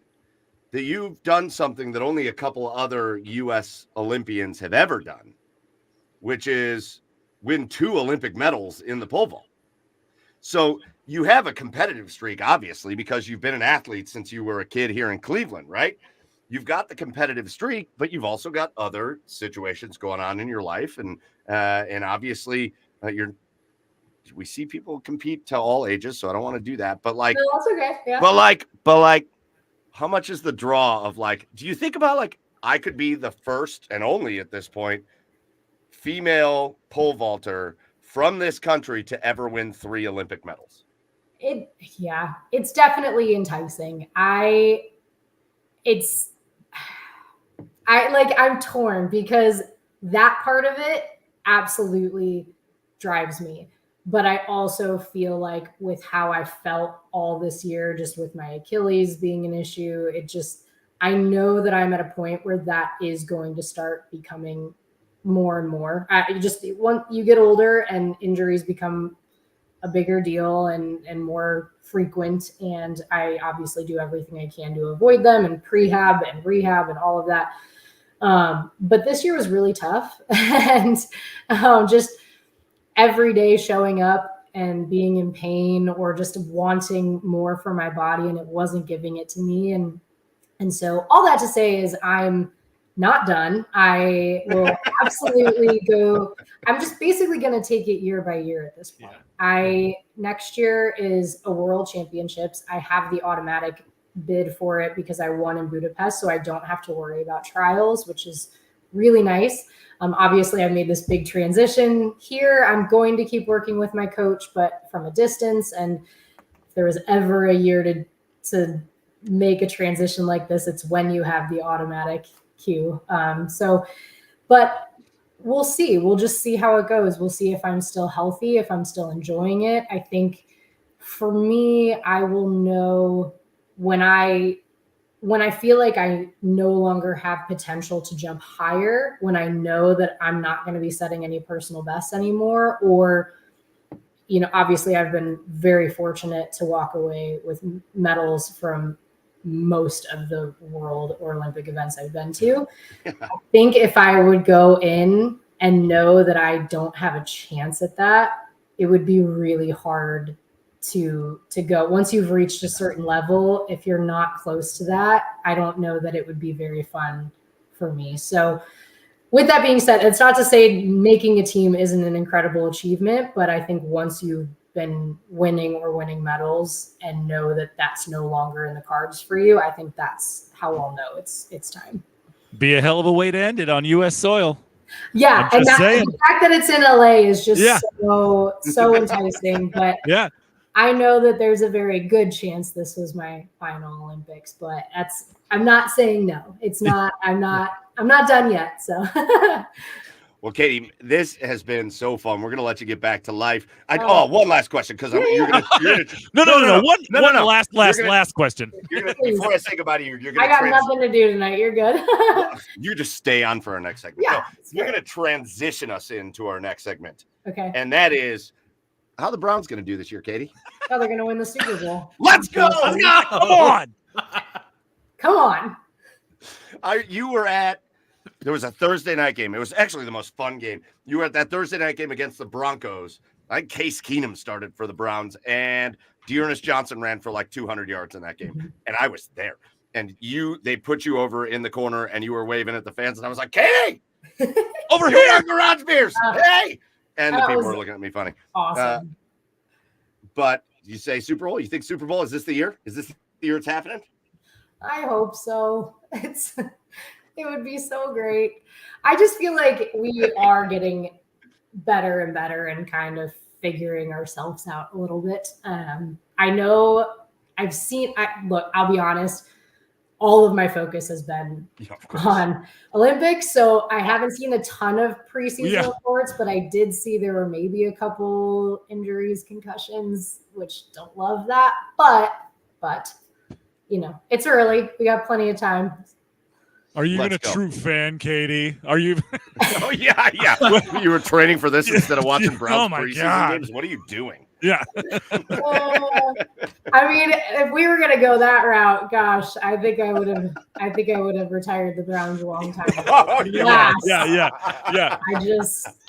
that you've done something that only a couple other U.S. Olympians have ever done, which is win 2 Olympic medals in the pole vault. So you have a competitive streak, obviously, because you've been an athlete since you were a kid here in Cleveland, right? You've got the competitive streak, but you've also got other situations going on in your life, and obviously we see people compete to all ages, so I don't want to do that. But like, No, that's okay. Yeah. but like, how much is the draw of like? Do you think about like I could be the first and only at this point female pole vaulter from this country to ever win 3 Olympic medals? It's definitely enticing. I'm torn because that part of it absolutely drives me. But I also feel like with how I felt all this year, just with my Achilles being an issue, I know that I'm at a point where that is going to start becoming more and more. Once you get older and injuries become a bigger deal and more frequent, and I obviously do everything I can to avoid them, and prehab and rehab and all of that. But this year was really tough, and just every day showing up and being in pain or just wanting more for my body, and it wasn't giving it to me. And so all that to say is I'm not done. I will absolutely go. I'm just basically going to take it year by year at this point. Yeah. Next year is a world championships. I have the automatic bid for it because I won in Budapest, so I don't have to worry about trials, which is really nice. Obviously, I made this big transition here. I'm going to keep working with my coach, but from a distance. And if there was ever a year to make a transition like this, it's when you have the automatic queue. But we'll see. We'll just see how it goes. We'll see if I'm still healthy, if I'm still enjoying it. I think for me, I will know when I feel like I no longer have potential to jump higher, when I know that I'm not going to be setting any personal bests anymore, or, obviously I've been very fortunate to walk away with medals from most of the world or Olympic events I've been to. I think if I would go in and know that I don't have a chance at that, it would be really hard to go. Once you've reached a certain level, if you're not close to that, I don't know that it would be very fun for me. So with that being said, it's not to say making a team isn't an incredible achievement, but I think once you've been winning medals and know that that's no longer in the cards for you, I think that's how I'll know it's time. Be a hell of a way to end it on U.S. soil. Yeah, and the fact that it's in LA is just so enticing. But yeah, I know that there's a very good chance this was my final Olympics, but I'm not saying no. It's not. I'm not done yet. So. Well, Katie, this has been so fun. We're gonna let you get back to life. One last question, because you're gonna no. One last question. Before I say goodbye to you, you're gonna. I got nothing to do tonight. You're good. You just stay on for our next segment. Yeah, so you're gonna transition us into our next segment. Okay. And that is how the Browns gonna do this year, Katie. Oh, they're gonna win the Super Bowl. Let's go! Come on. Come on. You were at. There was a Thursday night game. It was actually the most fun game. You were at that Thursday night game against the Broncos. I think Case Keenum started for the Browns, and Dearness Johnson ran for like 200 yards in that game. Mm-hmm. And I was there. And they put you over in the corner, and you were waving at the fans. And I was like, "Hey, over here, Garage Beers, hey!" And the people were looking at me funny. Awesome. But you say Super Bowl? You think Super Bowl? Is this the year? Is this the year it's happening? I hope so. It would be so great. I just feel like we are getting better and better and kind of figuring ourselves out a little bit. I know look, I'll be honest, all of my focus has been on Olympics. So I haven't seen a ton of preseason reports, but I did see there were maybe a couple injuries, concussions, which don't love that. But it's early. We got plenty of time. Are you even Let's a go. true fan, Katie? Are you? Oh yeah. You were training for this instead of watching Browns my preseason God. games. What are you doing? Yeah. I mean, if we were gonna go that route, gosh, I think I would have retired the Browns a long time ago. Oh, Yeah.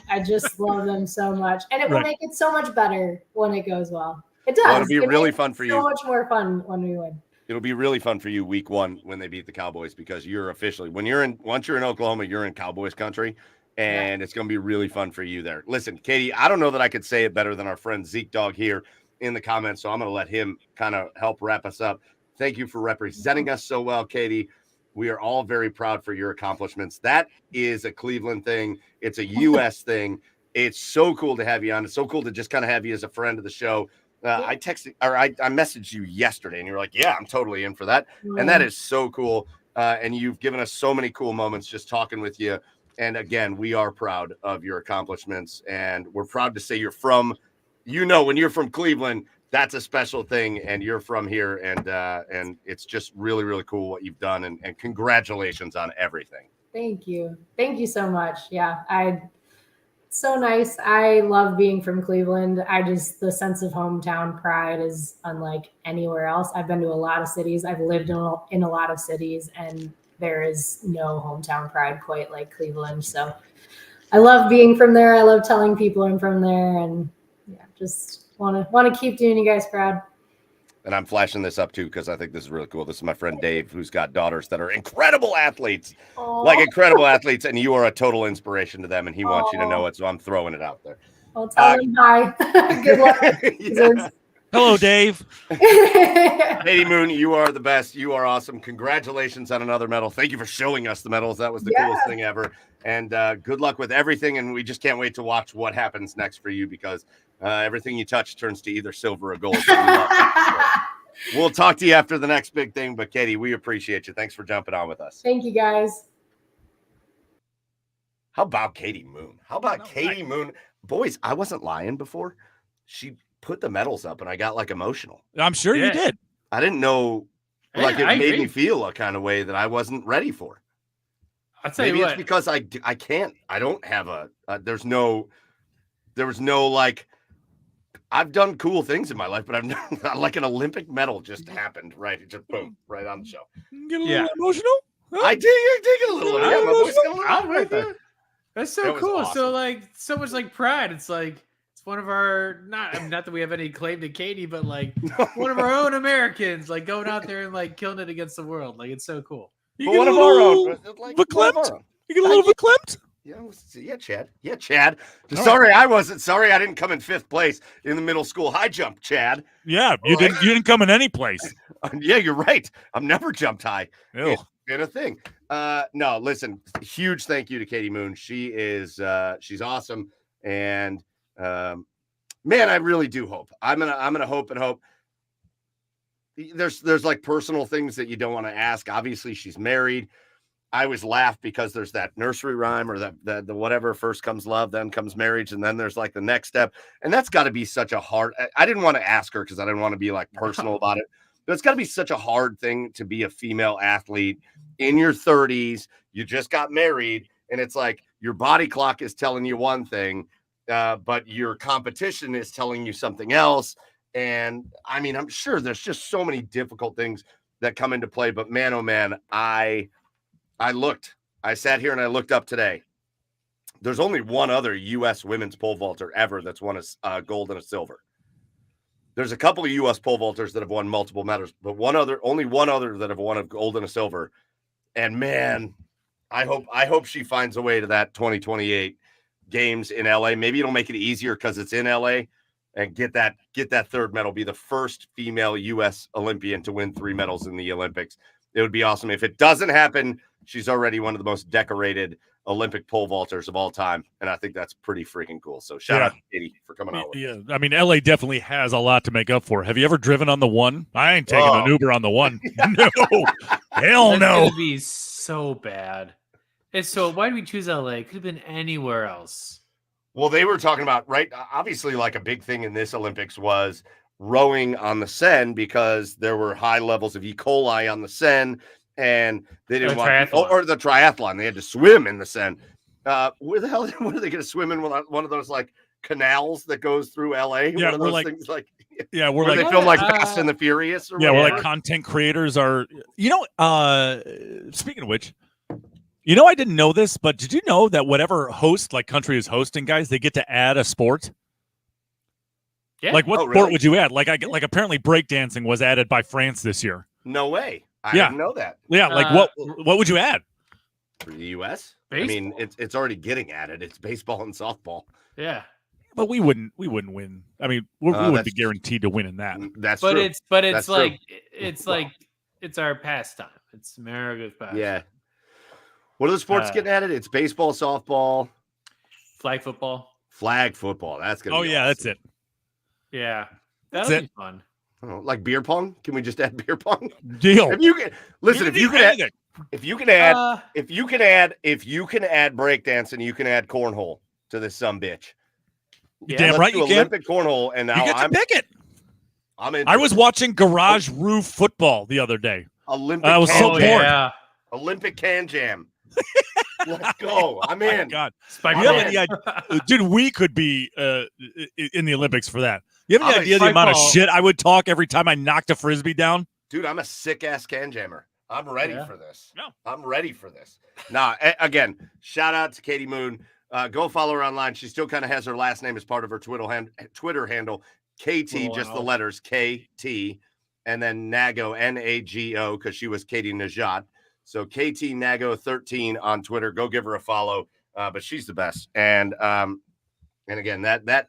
I just love them so much, and it will make it so much better when it goes well. It does. Well, it'll be It really makes fun it for so you. much more fun when we win. It'll be really fun for you week 1 when they beat the Cowboys, because you're officially, once you're in Oklahoma, you're in Cowboys country, and it's going to be really fun for you there. Listen, Katie, I don't know that I could say it better than our friend Zeke Dog here in the comments, so I'm going to let him kind of help wrap us up. Thank you for representing us so well, Katie. We are all very proud for your accomplishments. That is a Cleveland thing. It's a U.S. thing. It's so cool to have you on. It's so cool to just kind of have you as a friend of the show. I texted, or I messaged you yesterday, and you were like, yeah, I'm totally in for that. And that is so cool. And you've given us so many cool moments just talking with you. And again, we are proud of your accomplishments, and we're proud to say you're from, when you're from Cleveland, that's a special thing, and you're from here. And it's just really, really cool what you've done. And congratulations on everything. Thank you. Thank you so much. Yeah. So nice. I love being from Cleveland. The sense of hometown pride is unlike anywhere else. I've been to a lot of cities. I've lived in a lot of cities, and there is no hometown pride quite like Cleveland. So I love being from there. I love telling people I'm from there, and just want to keep doing you guys proud. And I'm flashing this up too, because I think this is really cool. This is my friend Dave, who's got daughters that are incredible athletes, incredible athletes, and you are a total inspiration to them, and he wants you to know it, so I'm throwing it out there. I'll tell them hi. Good luck. Hello, Dave. Katie Moon, you are the best. You are awesome. Congratulations on another medal. Thank you for showing us the medals. That was the coolest thing ever. And good luck with everything, and we just can't wait to watch what happens next for you, because everything you touch turns to either silver or gold. So we love that. So we'll talk to you after the next big thing, but Katie, we appreciate you. Thanks for jumping on with us. Thank you, guys. How about Katie Moon? Katie Moon? Boys, I wasn't lying before. She put the medals up, and I got like emotional. I'm sure you did. I didn't know, like, it I made agree. me feel a kind of way that I wasn't ready for. I'll tell Maybe you it's what. because I can't. I don't have there was no like. I've done cool things in my life, but I've not like an Olympic medal just happened, right? It just boom, right on the show. Get a little emotional? I dig it a little. Yeah, my voice got a little I'm right with there. you. That's so That was cool. awesome. So like so much like pride. It's like it's one of our not that we have any claim to Katie, but like one of our own Americans, like going out there and like killing it against the world. Like it's so cool. You But get one a of our little own, like one of verklempt? our own. You get a little verklempt? Yeah, Chad. Yeah, Chad. Sorry, I wasn't. Sorry, I didn't come in 5th place in the middle school high jump, Chad. Yeah, you didn't come in any place. Yeah, you're right. I've never jumped high. Ew. It's been a thing. No, listen, huge thank you to Katie Moon. She is she's awesome. And man, I really do hope. I'm gonna hope and hope. There's like personal things that you don't want to ask. Obviously, she's married. I always laugh because there's that nursery rhyme, or the whatever, first comes love, then comes marriage, and then there's like the next step. And that's got to be such a hard. I didn't want to ask her because I didn't want to be like personal about it. But it's got to be such a hard thing to be a female athlete in your 30s. You just got married, and it's like your body clock is telling you one thing, but your competition is telling you something else. And I mean, I'm sure there's just so many difficult things that come into play. But man, oh man, I sat here and I looked up today. There's only one other U.S. women's pole vaulter ever that's won a gold and a silver. There's a couple of U.S. pole vaulters that have won multiple medals, but only one other that have won a gold and a silver. And man, I hope she finds a way to that 2028 games in LA. Maybe it'll make it easier because it's in LA, and get that 3rd medal, be the first female U.S. Olympian to win 3 medals in the Olympics. It would be awesome. If it doesn't happen, she's already one of the most decorated Olympic pole vaulters of all time. And I think that's pretty freaking cool. So shout out to Katie for coming out with Yeah, I mean, LA definitely has a lot to make up for. Have you ever driven on the 1? I ain't taking an Uber on the 1. No, hell That's no. gonna be so bad. It's so why did we choose LA? It could have been anywhere else. Well, they were talking about, right? Obviously, like a big thing in this Olympics was rowing on the Seine because there were high levels of E. coli on the Seine, and they didn't want or the triathlon. They had to swim in the Seine. Where the hell? What are they going to swim in? One of those like canals that goes through LA? Yeah, one of those things like. Yeah, we're where like they film like Fast and the Furious. Or yeah, whatever. we're like content creators are. Speaking of which, I didn't know this, but did you know that whatever host like country is hosting, guys, they get to add a sport? Yeah. Like what Oh, sport really? would you add? Like apparently breakdancing was added by France this year. No way. I didn't know that. Yeah, like what would you add? For the US? Baseball. I mean, it's already getting added. It's baseball and softball. Yeah. But we wouldn't win. I mean, we wouldn't be guaranteed to win in that. That's but true. it's That's like true. it's our pastime. It's America's pastime. Yeah. What are the sports getting added? It's baseball, softball, flag football. Flag football. That's gonna be awesome. That's it. Yeah. That'll be fun. Oh, like beer pong? Can we just add beer pong? Deal. If you can add breakdancing, you can add cornhole to this sumbitch. Yeah. Damn right you Olympic cornhole, and now I'm pick it. I'm in. I was watching Garage Roof Football the other day. Olympic. I was so bored. Yeah. Olympic can jam. Let's go. I'm in. Oh my God. Spike You have any idea? Dude, we could be in the Olympics for that. You have any idea the amount of shit I would talk every time I knocked a Frisbee down? Dude, I'm a sick-ass can jammer. I'm ready for this. Yeah. I'm ready for this. Again, shout out to Katie Moon. Go follow her online. She still kind of has her last name as part of her Twitter handle. KT, just the letters KT, and then Nago, Nago, because she was Katie Najat. So KT Nago 13 on Twitter. Go give her a follow. But she's the best. And again, that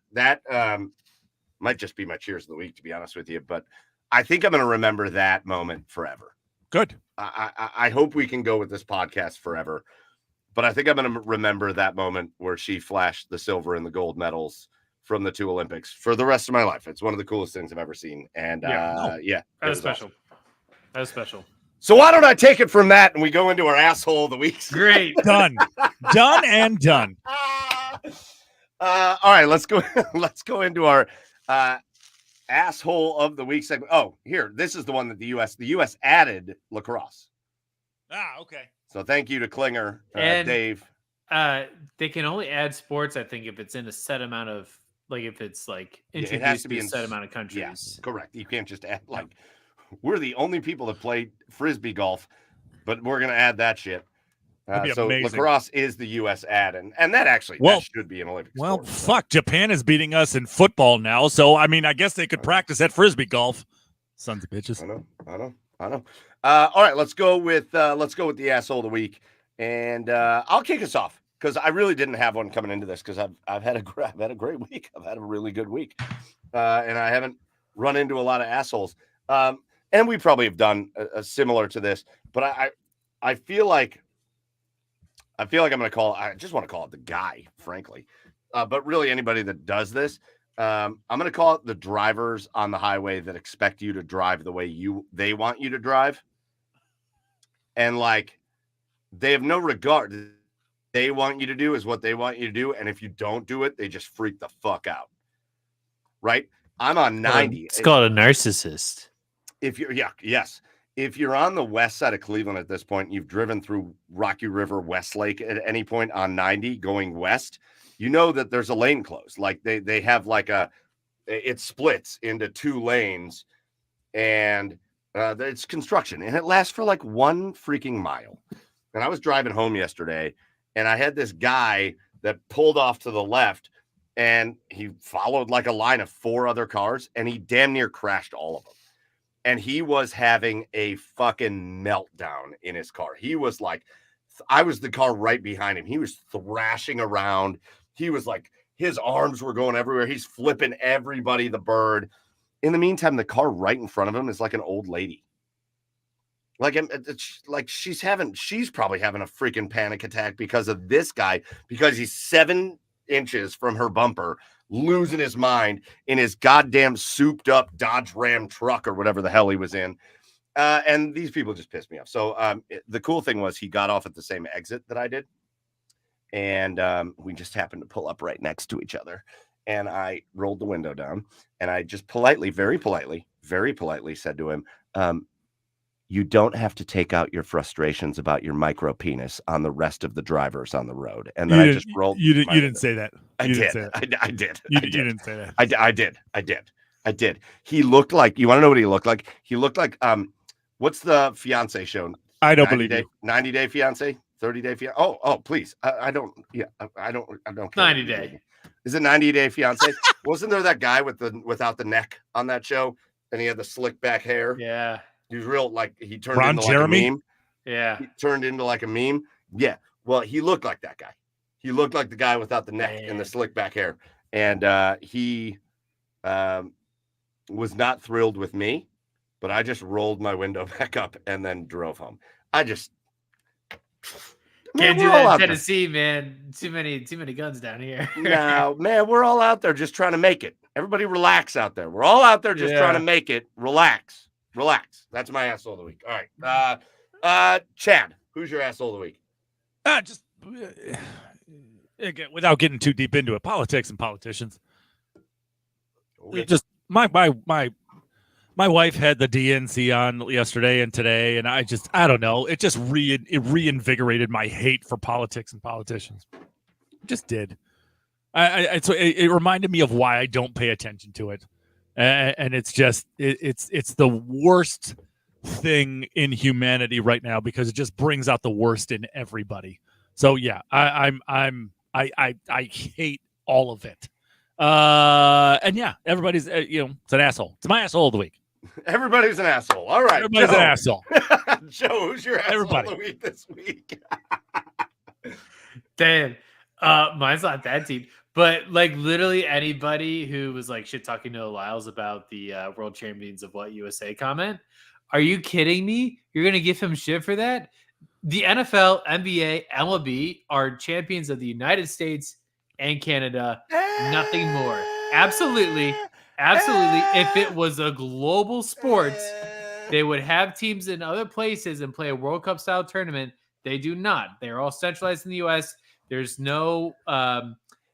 might just be my cheers of the week, to be honest with you. But I think I'm going to remember that moment forever. Good. I hope we can go with this podcast forever. But I think I'm going to remember that moment where she flashed the silver and the gold medals from the two Olympics for the rest of my life. It's one of the coolest things I've ever seen. And that was special. Awesome. That was special. So why don't I take it from that and we go into our asshole of the week? Great. Done. Done and done. All right, let's go. Let's go into our asshole of the week segment. Oh, here, this is the one that the U.S. added lacrosse. Okay. So thank you to Klinger, and Dave. They can only add sports, I think, if it's in a set amount of if it's like introduced it has to be a set amount of countries. Yes, correct. You can't just add we're the only people that play frisbee golf, but we're gonna add that shit. So amazing. Lacrosse is the U.S. add, and that should be an Olympic sport. Well, fuck, Japan is beating us in football now, so I mean, I guess they could practice at frisbee golf. Sons of bitches. I know. All right, let's go with the asshole of the week, and I'll kick us off because I really didn't have one coming into this because I've had a great week. I've had a really good week, and I haven't run into a lot of assholes. And we probably have done a similar to this, but I feel like I'm going to I just want to call it the guy, frankly. But really anybody that does this, I'm going to call it the drivers on the highway that expect you to drive the way they want you to drive. And they have no regard. They want you to do is what they want you to do. And if you don't do it, they just freak the fuck out. Right? I'm on 90. It's called a narcissist. If you're on the west side of Cleveland at this point, you've driven through Rocky River, Westlake at any point on 90 going west, you know that there's a lane closed. They have it splits into two lanes and it's construction and it lasts for 1 freaking mile. And I was driving home yesterday and I had this guy that pulled off to the left and he followed a line of 4 other cars and he damn near crashed all of them. And he was having a fucking meltdown in his car. He was I was the car right behind him. He was thrashing around. He was his arms were going everywhere. He's flipping everybody the bird. In the meantime, the car right in front of him is an old lady. She's probably having a freaking panic attack because of this guy, because he's 7 inches from her bumper, losing his mind in his goddamn souped up Dodge Ram truck or whatever the hell he was in. And these people just pissed me off. So the cool thing was he got off at the same exit that I did. And we just happened to pull up right next to each other. and I rolled the window down, and I just politely, very politely said to him, you don't have to take out your frustrations about your micro penis on the rest of the drivers on the road. And then I just rolled. You didn't say that. I did. I did. You didn't say that. I did. He looked like, you want to know what he looked like? He looked like, what's the fiance show? I don't believe you. 90 Day Fiance, 30 Day Fiance. Oh, please. I don't care. 90 Day. Is it 90 Day Fiance? Wasn't there that guy without the neck on that show? And he had the slick back hair. Yeah. He was real, like, he turned Ron into Jeremy? like a meme. Yeah. He turned into like a meme. Yeah. Well, he looked like that guy. He looked like the guy without the neck and the slick back hair. And he was not thrilled with me, but I just rolled my window back up and then drove home. Can't do that in Tennessee, man. Too many guns down here. No, man, we're all out there just trying to make it. Everybody relax out there. We're all out there just trying to make it. Relax. That's my asshole of the week. All right. Chad, who's your asshole of the week? Just again, without getting too deep into it, politics and politicians. Okay. Just my wife had the DNC on yesterday and today, and I don't know. It just reinvigorated my hate for politics and politicians. It just did. It reminded me of why I don't pay attention to it, and it's just it's the worst thing in humanity right now because it just brings out the worst in everybody. So yeah, I hate all of it. And yeah, everybody's it's an asshole. It's my asshole of the week. Everybody's an asshole. All right, everybody's an asshole. Joe, who's your asshole of the week this week? Damn, mine's not that deep. But like literally anybody who was like shit talking Noah Lyles about the World Champions of What USA comment. Are you kidding me? You're gonna give him shit for that? The NFL, NBA, MLB are champions of the United States and Canada. Nothing more. Absolutely. If it was a global sport, they would have teams in other places and play a World Cup style tournament. They do not. They're all centralized in the U.S. There's no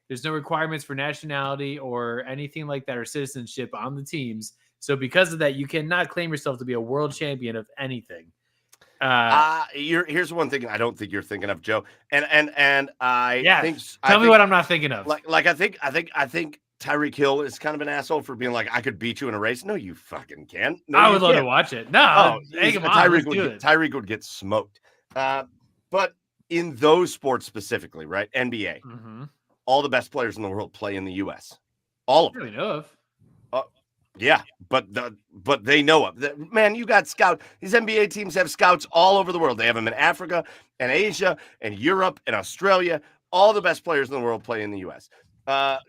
requirements for nationality or anything like that or citizenship on the teams. So because of that, you cannot claim yourself to be a world champion of anything. Here's one thing I don't think you're thinking of, Joe. And I think tell me what I'm not thinking of. Like I think Tyreek Hill is kind of an asshole for being like, I could beat you in a race. No, you fucking can't. No, I would love to watch it. No, Tyreek would get smoked. But in those sports specifically, right? NBA, all the best players in the world play in the U.S. All of them. Really know of. Yeah, but they know of. Man, you got scouts. These NBA teams have scouts all over the world. They have them in Africa and Asia and Europe and Australia. All the best players in the world play in the U.S.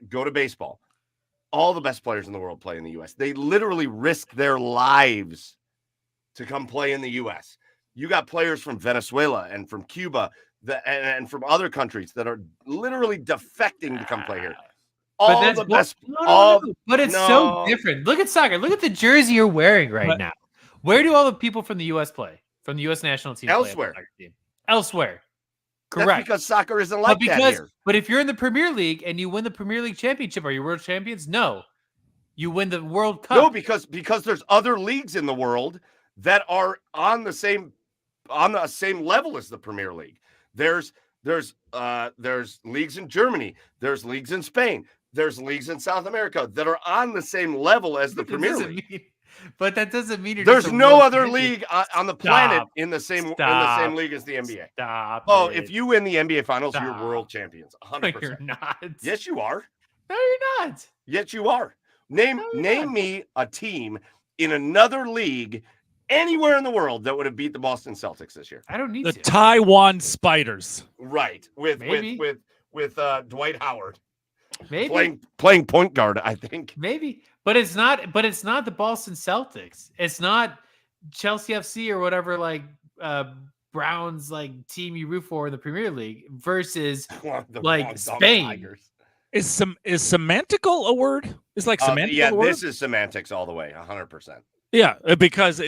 Go to baseball. All the best players in the world play in the U.S. They literally risk their lives to come play in the U.S. You got players from Venezuela and from Cuba and from other countries that are literally defecting to come play here. But it's so different. Look at soccer. Look at the jersey you're wearing right now. Where do all the people from the U.S. play? From the U.S. national team? Elsewhere. Elsewhere. Correct. That's because soccer isn't like that here. But if you're in the Premier League and you win the Premier League championship, are you world champions? No. You win the World Cup. No, because there's other leagues in the world that are on the same level as the Premier League. There's leagues in Germany. There's leagues in Spain. There's leagues in South America that are on the same level as the Premier League. But that doesn't mean there's no other league on the planet in the same league as the NBA. If you win the NBA Finals, you're world champions. 100%. No, you're not. Yes, you are. No, you're not. Yes, you are. Name me a team in another league anywhere in the world that would have beat the Boston Celtics this year. I don't need the to. Taiwan Spiders. Right. With Dwight Howard. Maybe playing point guard, I think. Maybe. But it's not the Boston Celtics. It's not Chelsea FC or whatever Browns team you root for in the Premier League versus Spain. Is semantical a word? Is semantical a word? This is semantics all the way, 100%. Yeah, because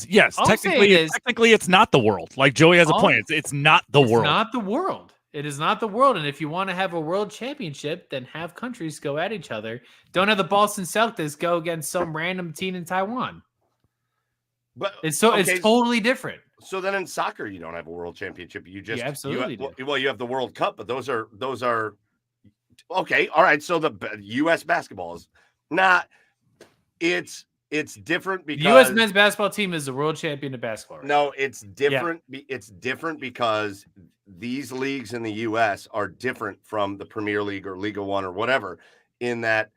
yes, technically it's not the world. Like Joey has a point. It's not the world. It's not the world. It is not the world. And if you want to have a world championship, then have countries go at each other. Don't have the Boston Celtics go against some random team in Taiwan. But It's totally different. So then in soccer, you don't have a world championship. You just absolutely do. Well, you have the World Cup, but those are okay. All right. So the U.S. basketball is not. It's different because the U.S. men's basketball team is the world champion of basketball. Right? No, it's different. Yeah. It's different because these leagues in the U.S. are different from the Premier League or Liga One or whatever, in that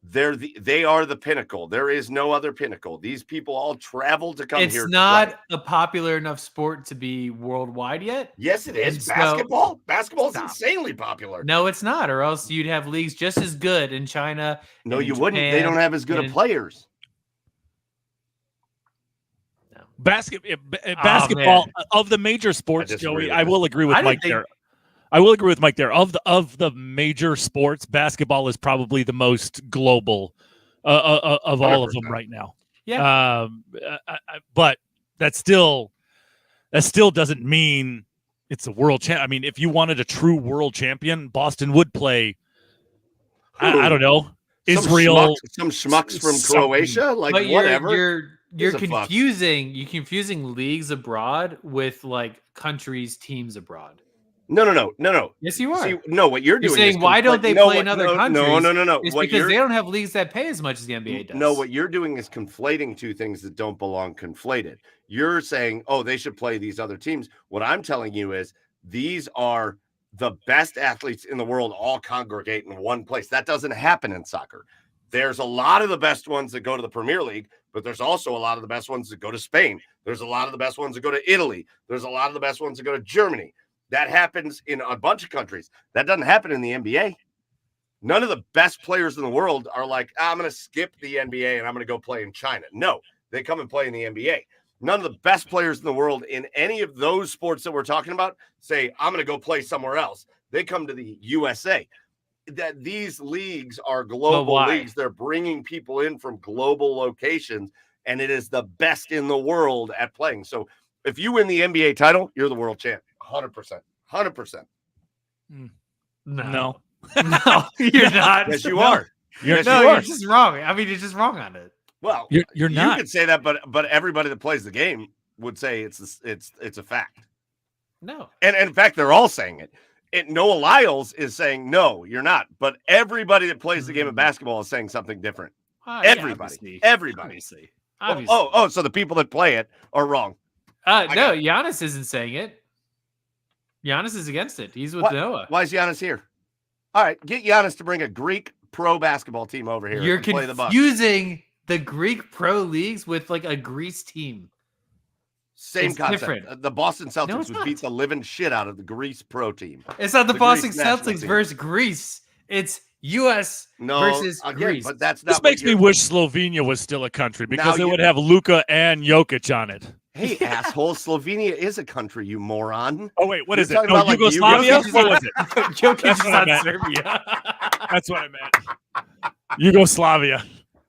they are the pinnacle. There is no other pinnacle. These people all travel to come here. It's not a popular enough sport to be worldwide yet. Yes, it is. Basketball. Basketball is insanely popular. No, it's not. Or else you'd have leagues just as good in China. No, you wouldn't. They don't have as good of players. No. Basketball of the major sports, Joey. I will agree with Mike there. I will agree with Mike there. Of the major sports, basketball is probably the most global of all 100%. Of them right now. Yeah. But that still doesn't mean it's a world champ. I mean, if you wanted a true world champion, Boston would play. I don't know, Israel, some schmucks from Croatia, like but whatever. You're confusing. You're confusing leagues abroad with like countries, teams abroad. No. Yes, you are. See, no, what you're doing saying is why don't they play in other countries? No. It's because they don't have leagues that pay as much as the NBA does. No, what you're doing is conflating two things that don't belong conflated. You're saying, oh, they should play these other teams. What I'm telling you is these are the best athletes in the world all congregate in one place. That doesn't happen in soccer. There's a lot of the best ones that go to the Premier League, but there's also a lot of the best ones that go to Spain. There's a lot of the best ones that go to Italy. There's a lot of the best ones that go to Germany. That happens in a bunch of countries. That doesn't happen in the NBA. None of the best players in the world are like, I'm going to skip the NBA and I'm going to go play in China. No, they come and play in the NBA. None of the best players in the world in any of those sports that we're talking about say, I'm going to go play somewhere else. They come to the USA. That these leagues are global leagues. They're bringing people in from global locations, and it is the best in the world at playing. So if you win the NBA title, you're the world champ. 100%. 100%. No, you're not. Yes, you are. You're just wrong. I mean, you're just wrong on it. Well, you're not. You could say that, but everybody that plays the game would say it's a fact. No, and in fact, they're all saying it. Noah Lyles is saying no, you're not. But everybody that plays the game of basketball is saying something different. Everybody. Obviously. Oh, so the people that play it are wrong. No, Giannis isn't saying it. Giannis is against it. He's with Noah. Why is Giannis here? All right, get Giannis to bring a Greek pro basketball team over here. You're and play the Bucks. Confusing the Greek pro leagues with like a Greece team. Same concept. Different. The Boston Celtics would beat the living shit out of the Greece pro team. It's not the Boston Celtics versus Greece. It's U.S. versus Greece. But that's not. This makes me wish Slovenia was still a country because it would have Luka and Jokic on it. Hey, asshole! Slovenia is a country, you moron. Oh wait, what is it? Oh, Yugoslavia. What was it? Jokic is not Serbia. That's what I meant. Yugoslavia.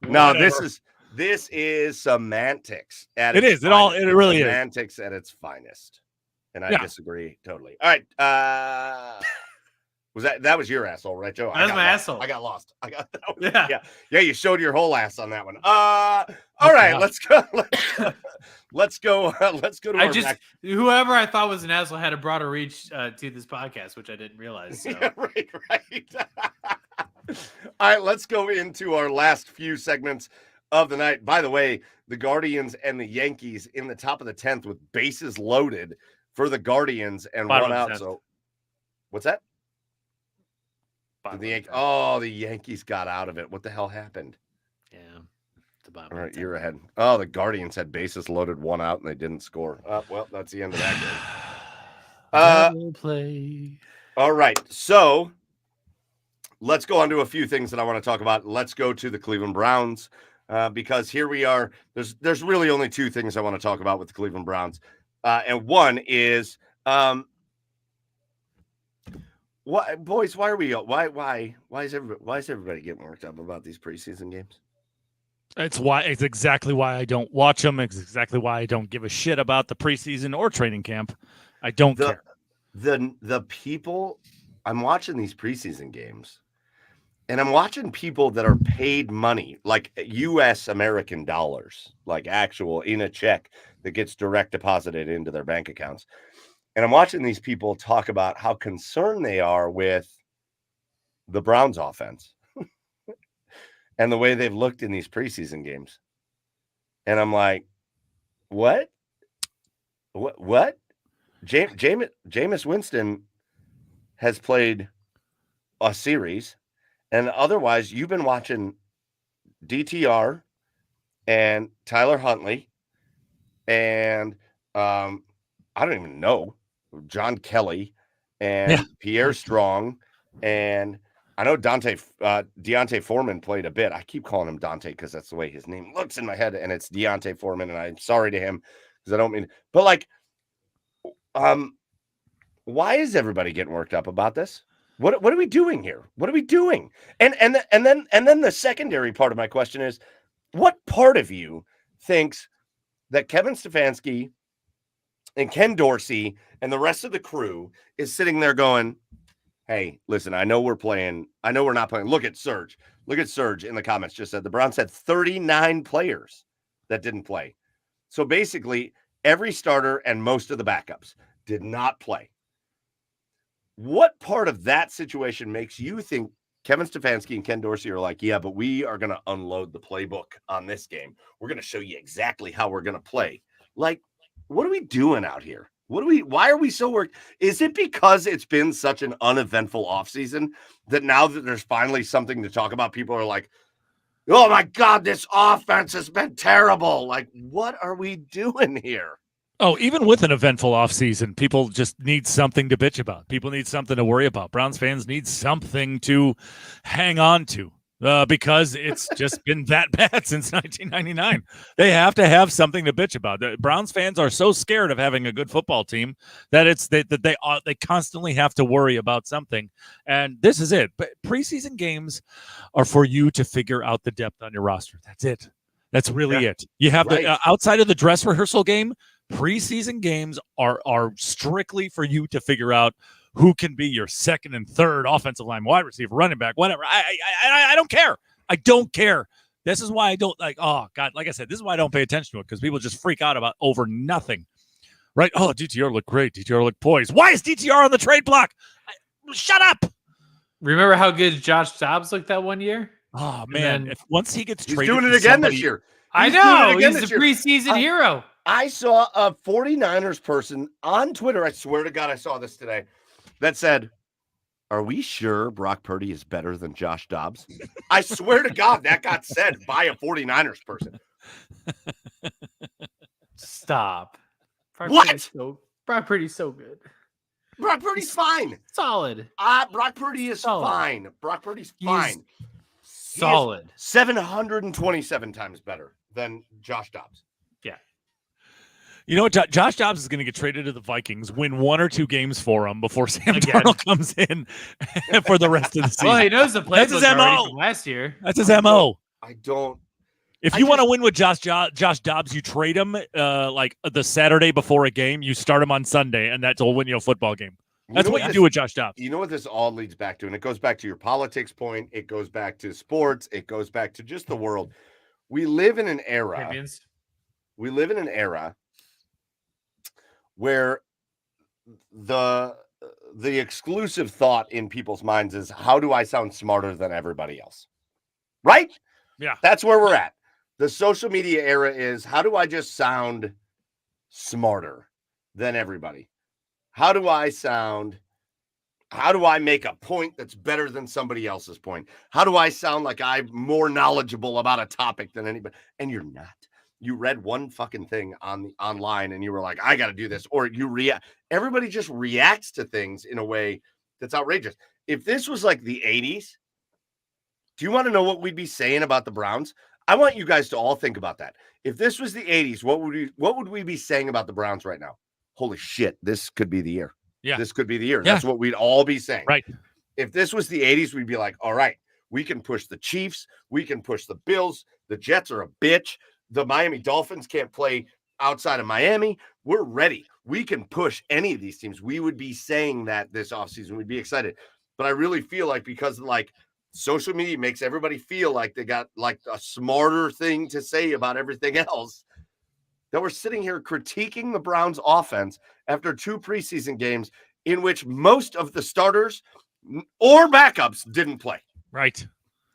No, this is semantics. It really is semantics at its finest, and I disagree totally. All right, that was your asshole, right, Joe? That was my asshole. I got lost. I got that one. Yeah. You showed your whole ass on that one. All right, let's go. Let's go to whoever I thought was an asshole had a broader reach to this podcast, which I didn't realize. So. Yeah, right. All right, let's go into our last few segments of the night. By the way, the Guardians and the Yankees in the top of the 10th with bases loaded for the Guardians and one out. So, what's that? The Yankees got out of it. What the hell happened? Yeah. All right, you're ahead. Oh, the Guardians had bases loaded, one out, and they didn't score. Well, that's the end of that game. Play. All right, so let's go on to a few things that I want to talk about. Let's go to the Cleveland Browns because here we are. There's really only two things I want to talk about with the Cleveland Browns, and one is why are we? Why is everybody getting worked up about these preseason games? It's exactly why I don't watch them. It's exactly why I don't give a shit about the preseason or training camp. I don't care. the people, I'm watching these preseason games, and I'm watching people that are paid money, like US American dollars, like actual in a check that gets direct deposited into their bank accounts. And I'm watching these people talk about how concerned they are with the Browns offense and the way they've looked in these preseason games. And I'm like, what? Jameis Winston has played a series, and otherwise you've been watching DTR and Tyler Huntley and I don't even know, John Kelly and Pierre Strong, and I know Deontay Foreman played a bit. I keep calling him Dante because that's the way his name looks in my head, and it's Deontay Foreman, and I'm sorry to him because I don't mean, but like, why is everybody getting worked up about this? What are we doing here? What are we doing? And then the secondary part of my question is, what part of you thinks that Kevin Stefanski and Ken Dorsey and the rest of the crew is sitting there going, hey, listen, I know we're not playing. Look at Serge in the comments just said the Browns had 39 players that didn't play. So basically every starter and most of the backups did not play. What part of that situation makes you think Kevin Stefanski and Ken Dorsey are like, yeah, but we are going to unload the playbook on this game. We're going to show you exactly how we're going to play. Like, what are we doing out here? Why are we so worked? Is it because it's been such an uneventful offseason that now that there's finally something to talk about, people are like, oh my God, this offense has been terrible. Like, what are we doing here? Oh, even with an eventful offseason, people just need something to bitch about. People need something to worry about. Browns fans need something to hang on to because it's just been that bad since 1999. They have to have something to bitch about. The Browns fans are so scared of having a good football team that they constantly have to worry about something. And this is it. But preseason games are for you to figure out the depth on your roster. That's it. That's really it. You have the outside of the dress rehearsal game. Preseason games are strictly for you to figure out who can be your second and third offensive line, wide receiver, running back, whatever. I don't care. I don't care. This is why I don't like. Oh God, like I said, this is why I don't pay attention to it because people just freak out about over nothing, right? Oh, DTR looked great. DTR looked poised. Why is DTR on the trade block? Shut up. Remember how good Josh Dobbs looked that one year? Oh man, once he gets traded, he's doing it again this year. I know he's the preseason hero. I saw a 49ers person on Twitter, I swear to God I saw this today, that said, are we sure Brock Purdy is better than Josh Dobbs? I swear to God that got said by a 49ers person. Stop. Brock Purdy's so good. Brock Purdy's fine. Solid. Brock Purdy is fine. Brock Purdy's fine. Solid. 727 times better than Josh Dobbs. Yeah. You know what? Josh Dobbs is going to get traded to the Vikings, win 1 or 2 games for him before Sam Darnold comes in for the rest of the season. Well, he knows the playbook That's his MO. from last year. That's his MO. I don't. If you want to win with Josh Dobbs, you trade him like the Saturday before a game. You start him on Sunday, and that'll win you a football game. That's what you do with Josh Dobbs. You know what this all leads back to? And it goes back to your politics point. It goes back to sports. It goes back to just the world. We live in an era. Champions. We live in an era where the exclusive thought in people's minds is, how do I sound smarter than everybody else? Right? Yeah. That's where we're at. The social media era is, how do I just sound smarter than everybody? How do I make a point that's better than somebody else's point? How do I sound like I'm more knowledgeable about a topic than anybody? And you're not. You read one fucking thing online and you were like, I got to do this. Or you react. Everybody just reacts to things in a way that's outrageous. If this was like the 80s, do you want to know what we'd be saying about the Browns? I want you guys to all think about that. If this was the 80s, what would we be saying about the Browns right now? Holy shit, this could be the year. Yeah. This could be the year. Yeah. That's what we'd all be saying. Right. If this was the 80s, we'd be like, all right, we can push the Chiefs. We can push the Bills. The Jets are a bitch. The Miami Dolphins can't play outside of Miami. We're ready. we can push any of these teams. We would be saying that this offseason. We'd be excited. But I really feel like because like social media makes everybody feel like they got like a smarter thing to say about everything else, that we're sitting here critiquing the Browns offense after 2 preseason games in which most of the starters or backups didn't play. Right.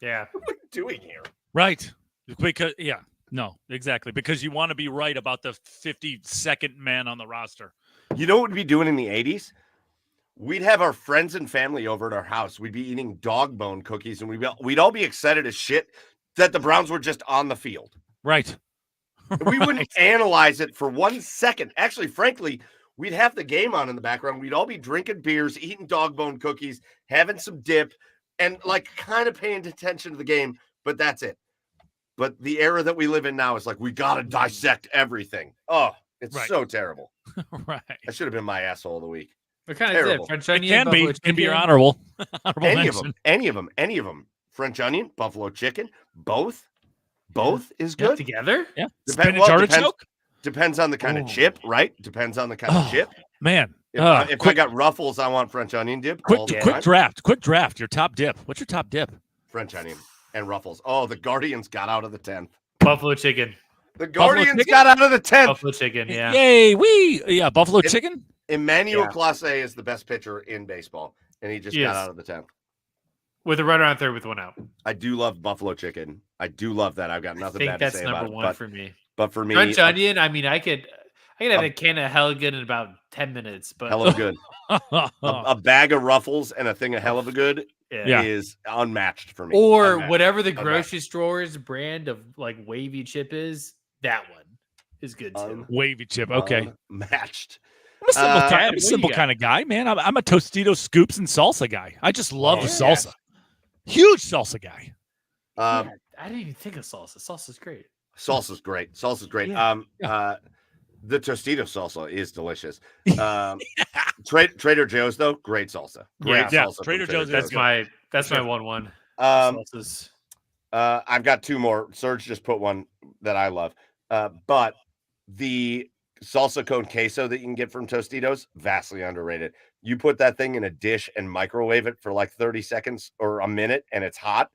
Yeah. What are we doing here? Right. Because, no, exactly. Because you want to be right about the 52nd man on the roster. You know what we'd be doing in the 80s? We'd have our friends and family over at our house. We'd be eating dog bone cookies, and we'd all be excited as shit that the Browns were just on the field. Right. We wouldn't analyze it for 1 second. Actually, frankly, we'd have the game on in the background. We'd all be drinking beers, eating dog bone cookies, having some dip, and like kind of paying attention to the game, but that's it. But the era that we live in now is like, we got to dissect everything. Oh, it's so terrible. Right. That should have been my asshole of the week. What kind of dip? French onion? It can be your honorable. Any of them. French onion, buffalo chicken, both is good. Together? Yeah. Spinach artichoke? Depends on the kind of chip, right? Depends on the kind of chip. Man. If I got Ruffles, I want French onion dip. Quick draft. Your top dip. What's your top dip? French onion and Ruffles. Oh, the Guardians got out of the 10th. Buffalo chicken. The Guardians got out of the 10th. Buffalo chicken, yeah. Yay, buffalo chicken? Emmanuel Clase is the best pitcher in baseball, and he just got out of the 10th. With a runner on third with 1 out. I do love buffalo chicken. I do love that. I've got nothing bad to say about it. I think that's number 1 for me. But for me, French onion, I mean, I could have a can of hella good in about 10 minutes. But hella good. a bag of Ruffles and a thing of hell of a good is unmatched for me. Or whatever the grocery store's brand of like wavy chip is, that one is good too. Wavy chip, okay. Matched. I'm a simple kind of guy, man. I'm a Tostitos scoops and salsa guy. I just love the salsa. Yes. Huge salsa guy. I didn't even think of salsa. Salsa's great. Salsa's great. Yeah. The Tostito salsa is delicious. Trader Joe's though, great salsa. Great salsa. Trader Joe's. That's my 1-1. Salsas. I've got 2 more. Serge just put one that I love. But the salsa con queso that you can get from Tostitos, vastly underrated. You put that thing in a dish and microwave it for like 30 seconds or a minute, and it's hot,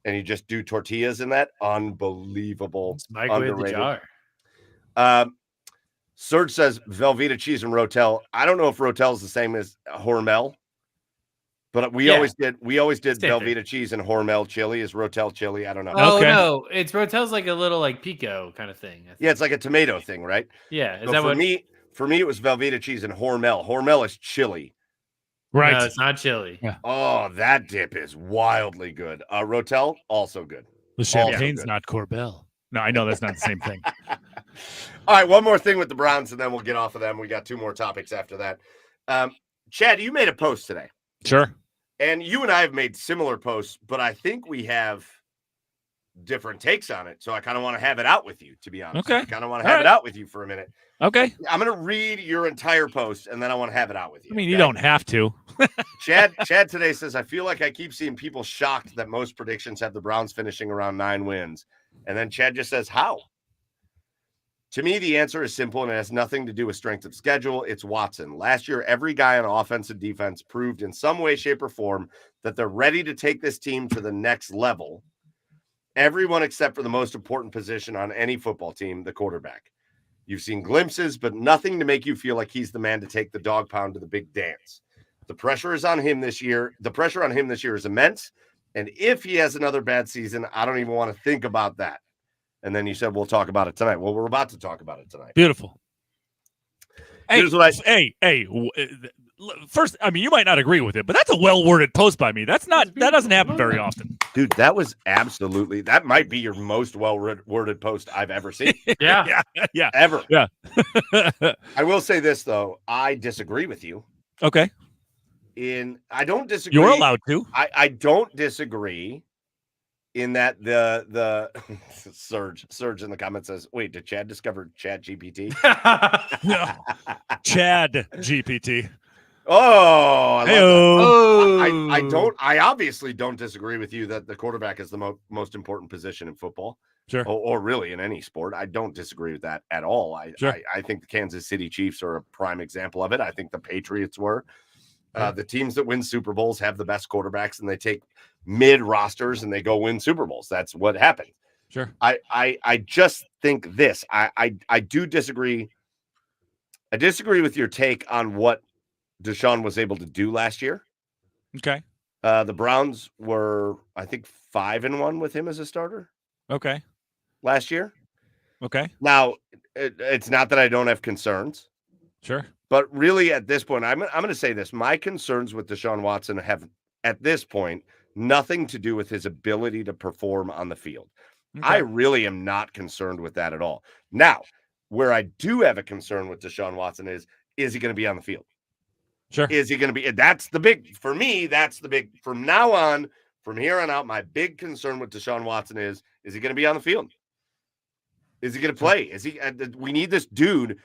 and you just do tortillas in that. Unbelievable. Microwave the jar. Serge says Velveeta cheese and Rotel. I don't know if Rotel is the same as Hormel, but we always did Velveeta cheese and Hormel chili. Is Rotel chili? I don't know. Oh no, it's Rotel's like a little like pico kind of thing. Yeah, it's like a tomato thing, right? Yeah. Is that for me? For me, it was Velveeta cheese and Hormel. Hormel is chili. Right. No, it's not chili. Yeah. Oh, that dip is wildly good. Rotel, also good. The champagne's not Corbel. No, I know that's not the same thing. All right, one more thing with the Browns, and then we'll get off of them. We got 2 more topics after that. Chad, you made a post today. Sure. And you and I have made similar posts, but I think we have different takes on it. So I kind of want to have it out with you, to be honest. Okay. I kind of want to have it out with you for a minute. Okay. I'm going to read your entire post, and then I want to have it out with you. I mean, you don't have to. Chad today says, I feel like I keep seeing people shocked that most predictions have the Browns finishing around 9 wins. And then Chad just says, how? To me, the answer is simple, and it has nothing to do with strength of schedule. It's Watson. Last year, every guy on offense and defense proved in some way, shape, or form that they're ready to take this team to the next level. Everyone except for the most important position on any football team, the quarterback. You've seen glimpses, but nothing to make you feel like he's the man to take the dog pound to the big dance. The pressure is on him this year. The pressure on him this year is immense. And if he has another bad season, I don't even want to think about that. And then you said, we'll talk about it tonight. Well, we're about to talk about it tonight. Beautiful. Here's what first, I mean, you might not agree with it, but that's a well-worded post by me. That doesn't happen very often. Dude, that might be your most well-worded post I've ever seen. Yeah. Ever. Yeah. I will say this, though. I disagree with you. Okay. I don't disagree. You're allowed to. I don't disagree in that the Surge in the comments says, wait, did Chad discover Chad GPT? No. Chad GPT. Oh, I love that. Hey-o. I obviously don't disagree with you that the quarterback is the most important position in football. Sure. Or really in any sport. I don't disagree with that at all. I think the Kansas City Chiefs are a prime example of it. I think the Patriots were. The teams that win Super Bowls have the best quarterbacks, and they take mid rosters and they go win Super Bowls. That's what happened. Sure. I just think this. I do disagree. I disagree with your take on what Deshaun was able to do last year. Okay. The Browns were, I think, 5-1 with him as a starter. Okay. Last year. Okay. Now, it's not that I don't have concerns. Sure. But really, at this point, I'm going to say this. My concerns with Deshaun Watson have, at this point, nothing to do with his ability to perform on the field. Okay. I really am not concerned with that at all. Now, where I do have a concern with Deshaun Watson is he going to be on the field? Sure. Is he going to be? That's the big, for me, that's the big, from now on, from here on out, my big concern with Deshaun Watson is he going to be on the field? Is he going to play? Is he? We need this dude.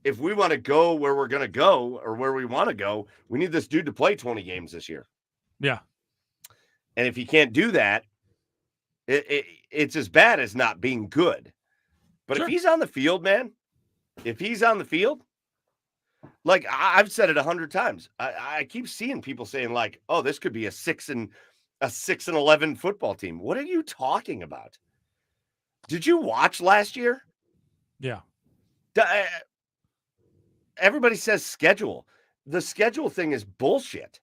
If we want to go where we're going to go or where we want to go, we need this dude to play 20 games this year. Yeah. And if he can't do that, it's as bad as not being good. But Sure. if he's on the field, man, if he's on the field, like I've said it 100 times, I keep seeing people saying like, "Oh, this could be a 6-11 football team." What are you talking about? Did you watch last year? Yeah. Everybody says schedule. The schedule thing is bullshit.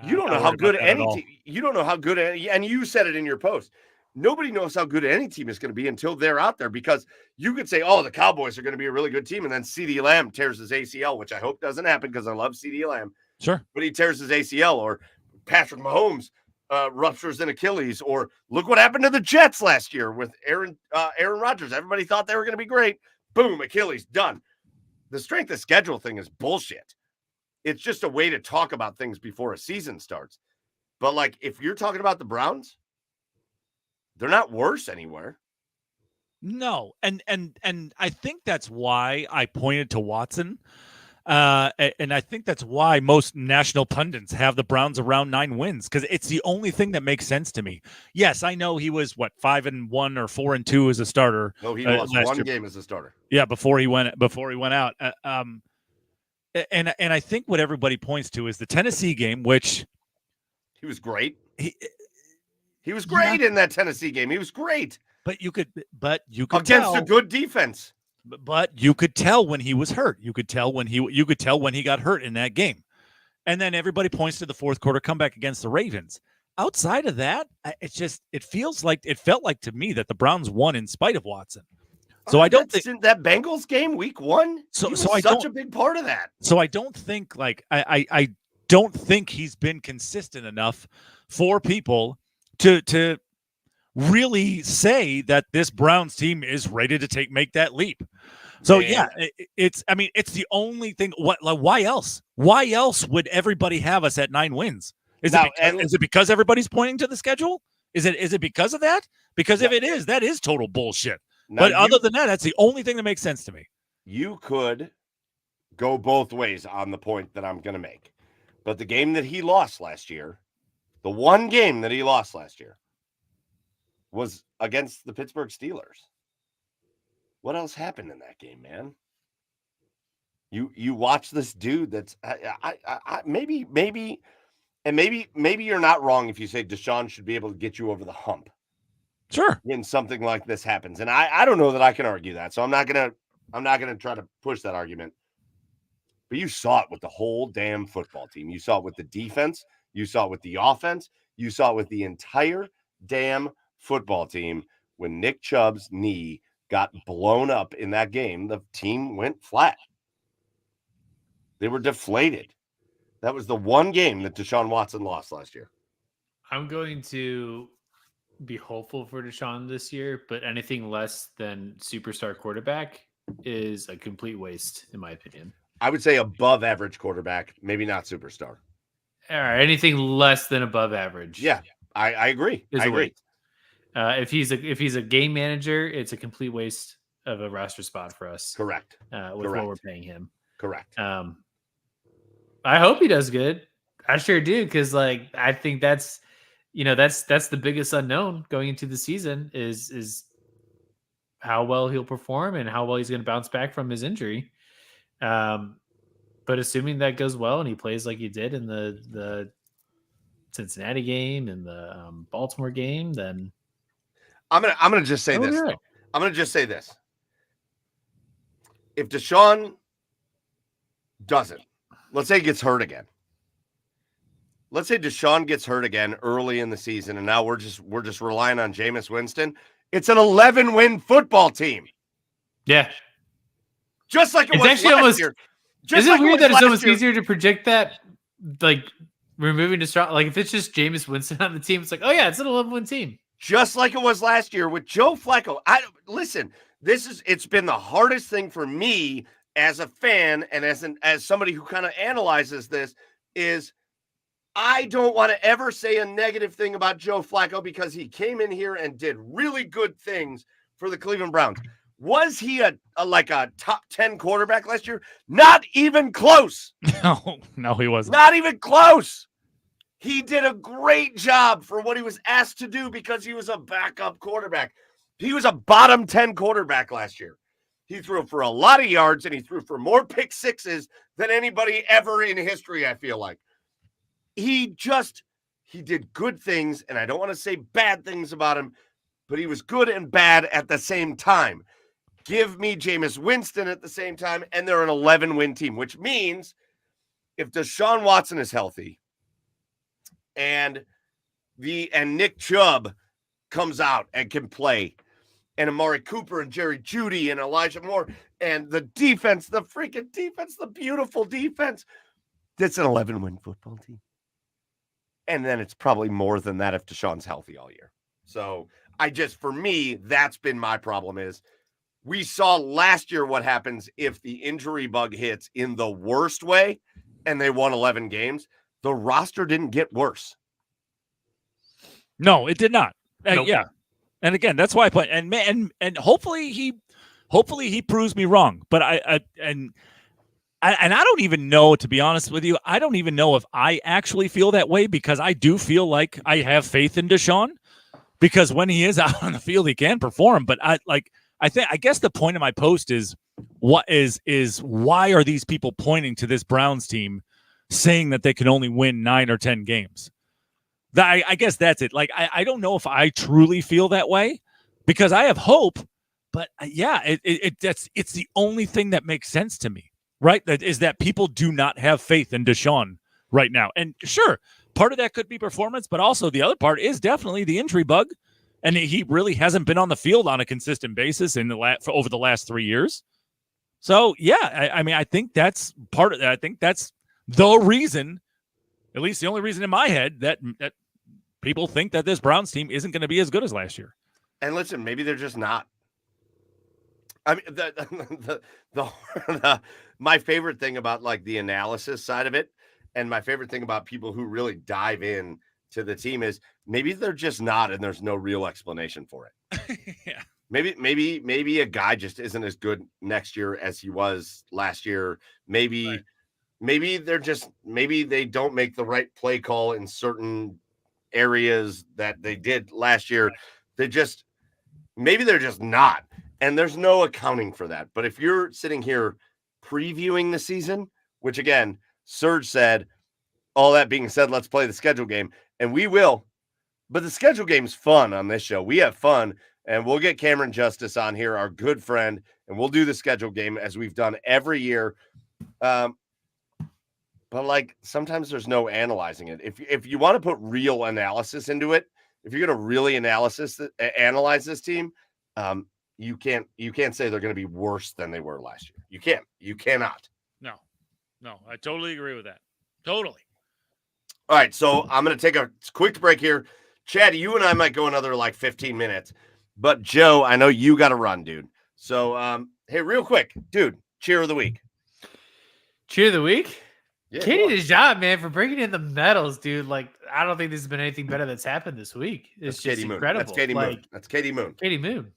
You don't I'm know not how worried good about that at any all. team. You don't know how good, and you said it in your post. Nobody knows how good any team is going to be until they're out there, because you could say, "Oh, the Cowboys are going to be a really good team," and then CeeDee Lamb tears his ACL, which I hope doesn't happen because I love CeeDee Lamb. Sure. But he tears his ACL, or Patrick Mahomes ruptures an Achilles, or look what happened to the Jets last year with Aaron Rodgers. Everybody thought they were going to be great. Boom, Achilles, done. The strength of schedule thing is bullshit. It's just a way to talk about things before a season starts. But like, if you're talking about the Browns, they're not worse anywhere. No, and I think that's why I pointed to Watson, and I think that's why most national pundits have the Browns around 9 wins, because it's the only thing that makes sense to me. Yes, I know he was 5-1 or 4-2 as a starter. No, he lost one year. game as a starter. Yeah, before he went out. And I think what everybody points to is the Tennessee game, which he was great. He was great in that Tennessee game. He was great. But you could against tell, a good defense. But you could tell when he was hurt. You could tell when he got hurt in that game. And then everybody points to the fourth quarter comeback against the Ravens. Outside of that, it felt like to me that the Browns won in spite of Watson. So I don't think that Bengals game week 1. So I such a big part of that. So I don't think I don't think he's been consistent enough for people to really say that this Browns team is ready to make that leap. So yeah, it's the only thing. Why else? Why else would everybody have us at 9 wins? Is it because everybody's pointing to the schedule? Is it because of that? Because if it is, that is total bullshit. Now, but other than that, that's the only thing that makes sense to me. You could go both ways on the point that I'm going to make. But the game that he lost last year, the one game that he lost last year, was against the Pittsburgh Steelers. What else happened in that game, man? You watch this dude that's maybe you're not wrong if you say Deshaun should be able to get you over the hump. Sure. When something like this happens. And I don't know that I can argue that. So I'm not gonna try to push that argument. But you saw it with the whole damn football team. You saw it with the defense, you saw it with the offense, you saw it with the entire damn football team. When Nick Chubb's knee got blown up in that game, the team went flat. They were deflated. That was the one game that Deshaun Watson lost last year. I'm going to be hopeful for Deshaun this year, but anything less than superstar quarterback is a complete waste, in my opinion. I would say above average quarterback, maybe not superstar. All right, anything less than above average. Yeah, I agree. I agree. If he's a game manager, it's a complete waste of a roster spot for us. Correct. With what we're paying him. Correct. I hope he does good. I sure do, because like I think that's the biggest unknown going into the season is how well he'll perform and how well he's going to bounce back from his injury. But assuming that goes well and he plays like he did in the Cincinnati game and the Baltimore game, then I'm gonna just say this. right. I'm gonna just say this. If Deshaun doesn't, let's say he gets hurt again. Let's say Deshaun gets hurt again early in the season, and now we're just relying on Jameis Winston. It's an 11-win football team. Yeah. Just like it It's was actually last almost year. Is it weird that it's almost year. easier to project that, like removing Deshaun? Like if it's just Jameis Winston on the team, it's like, oh yeah, it's an 11-win team. Just like it was last year with Joe Flacco. Listen, it's been the hardest thing for me as a fan and as somebody who kind of analyzes this is I don't want to ever say a negative thing about Joe Flacco because he came in here and did really good things for the Cleveland Browns. Was he a top 10 quarterback last year? Not even close. No, he wasn't. Not even close. He did a great job for what he was asked to do because he was a backup quarterback. He was a bottom 10 quarterback last year. He threw for a lot of yards and he threw for more pick sixes than anybody ever in history, I feel like. He did good things, and I don't want to say bad things about him, but he was good and bad at the same time. Give me Jameis Winston at the same time, and they're an 11-win team, which means if Deshaun Watson is healthy and Nick Chubb comes out and can play, and Amari Cooper and Jerry Jeudy and Elijah Moore and the defense, the freaking defense, the beautiful defense, that's an 11-win football team. And then it's probably more than that if Deshaun's healthy all year. So for me, that's been my problem is we saw last year what happens if the injury bug hits in the worst way and they won 11 games. The roster didn't get worse. No, it did not. Nope. Yeah. And again, that's why I play. And hopefully he proves me wrong. But I don't even know, to be honest with you, I don't even know if I actually feel that way because I do feel like I have faith in Deshaun because when he is out on the field, he can perform. But I guess the point of my post is why are these people pointing to this Browns team saying that they can only win 9 or 10 games? I guess that's it. Like, I don't know if I truly feel that way because I have hope, but it's the only thing that makes sense to me. Right, that is that people do not have faith in Deshaun right now. And sure, part of that could be performance, but also the other part is definitely the injury bug. And he really hasn't been on the field on a consistent basis over the last 3 years. So, yeah, I think that's part of that. I think that's the reason, at least the only reason in my head, that people think that this Browns team isn't going to be as good as last year. And listen, maybe they're just not. I mean, my favorite thing about like the analysis side of it, and my favorite thing about people who really dive in to the team is maybe they're just not, and there's no real explanation for it. Yeah, maybe a guy just isn't as good next year as he was last year. Maybe they don't make the right play call in certain areas that they did last year. Maybe they're just not. And there's no accounting for that. But if you're sitting here previewing the season, which again, Serge said, all that being said, let's play the schedule game. And we will. But the schedule game's fun on this show. We have fun. And we'll get Cameron Justice on here, our good friend. And we'll do the schedule game as we've done every year. But like sometimes there's no analyzing it. If you want to put real analysis into it, if you're going to really analyze this team, you can't say they're going to be worse than they were last year. You cannot. No, I totally agree with that. Totally. All right, so I'm going to take a quick break here. Chad, you and I might go another like 15 minutes, but Joe, I know you got to run, dude. So, hey, real quick, dude, cheer of the week. Cheer of the week? Yeah, Katie DeJohn, man, for bringing in the medals, dude. Like, I don't think there's been anything better that's happened this week. It's just Katie Moon. incredible. That's Katie Moon. That's Katie Moon. Katie Moon.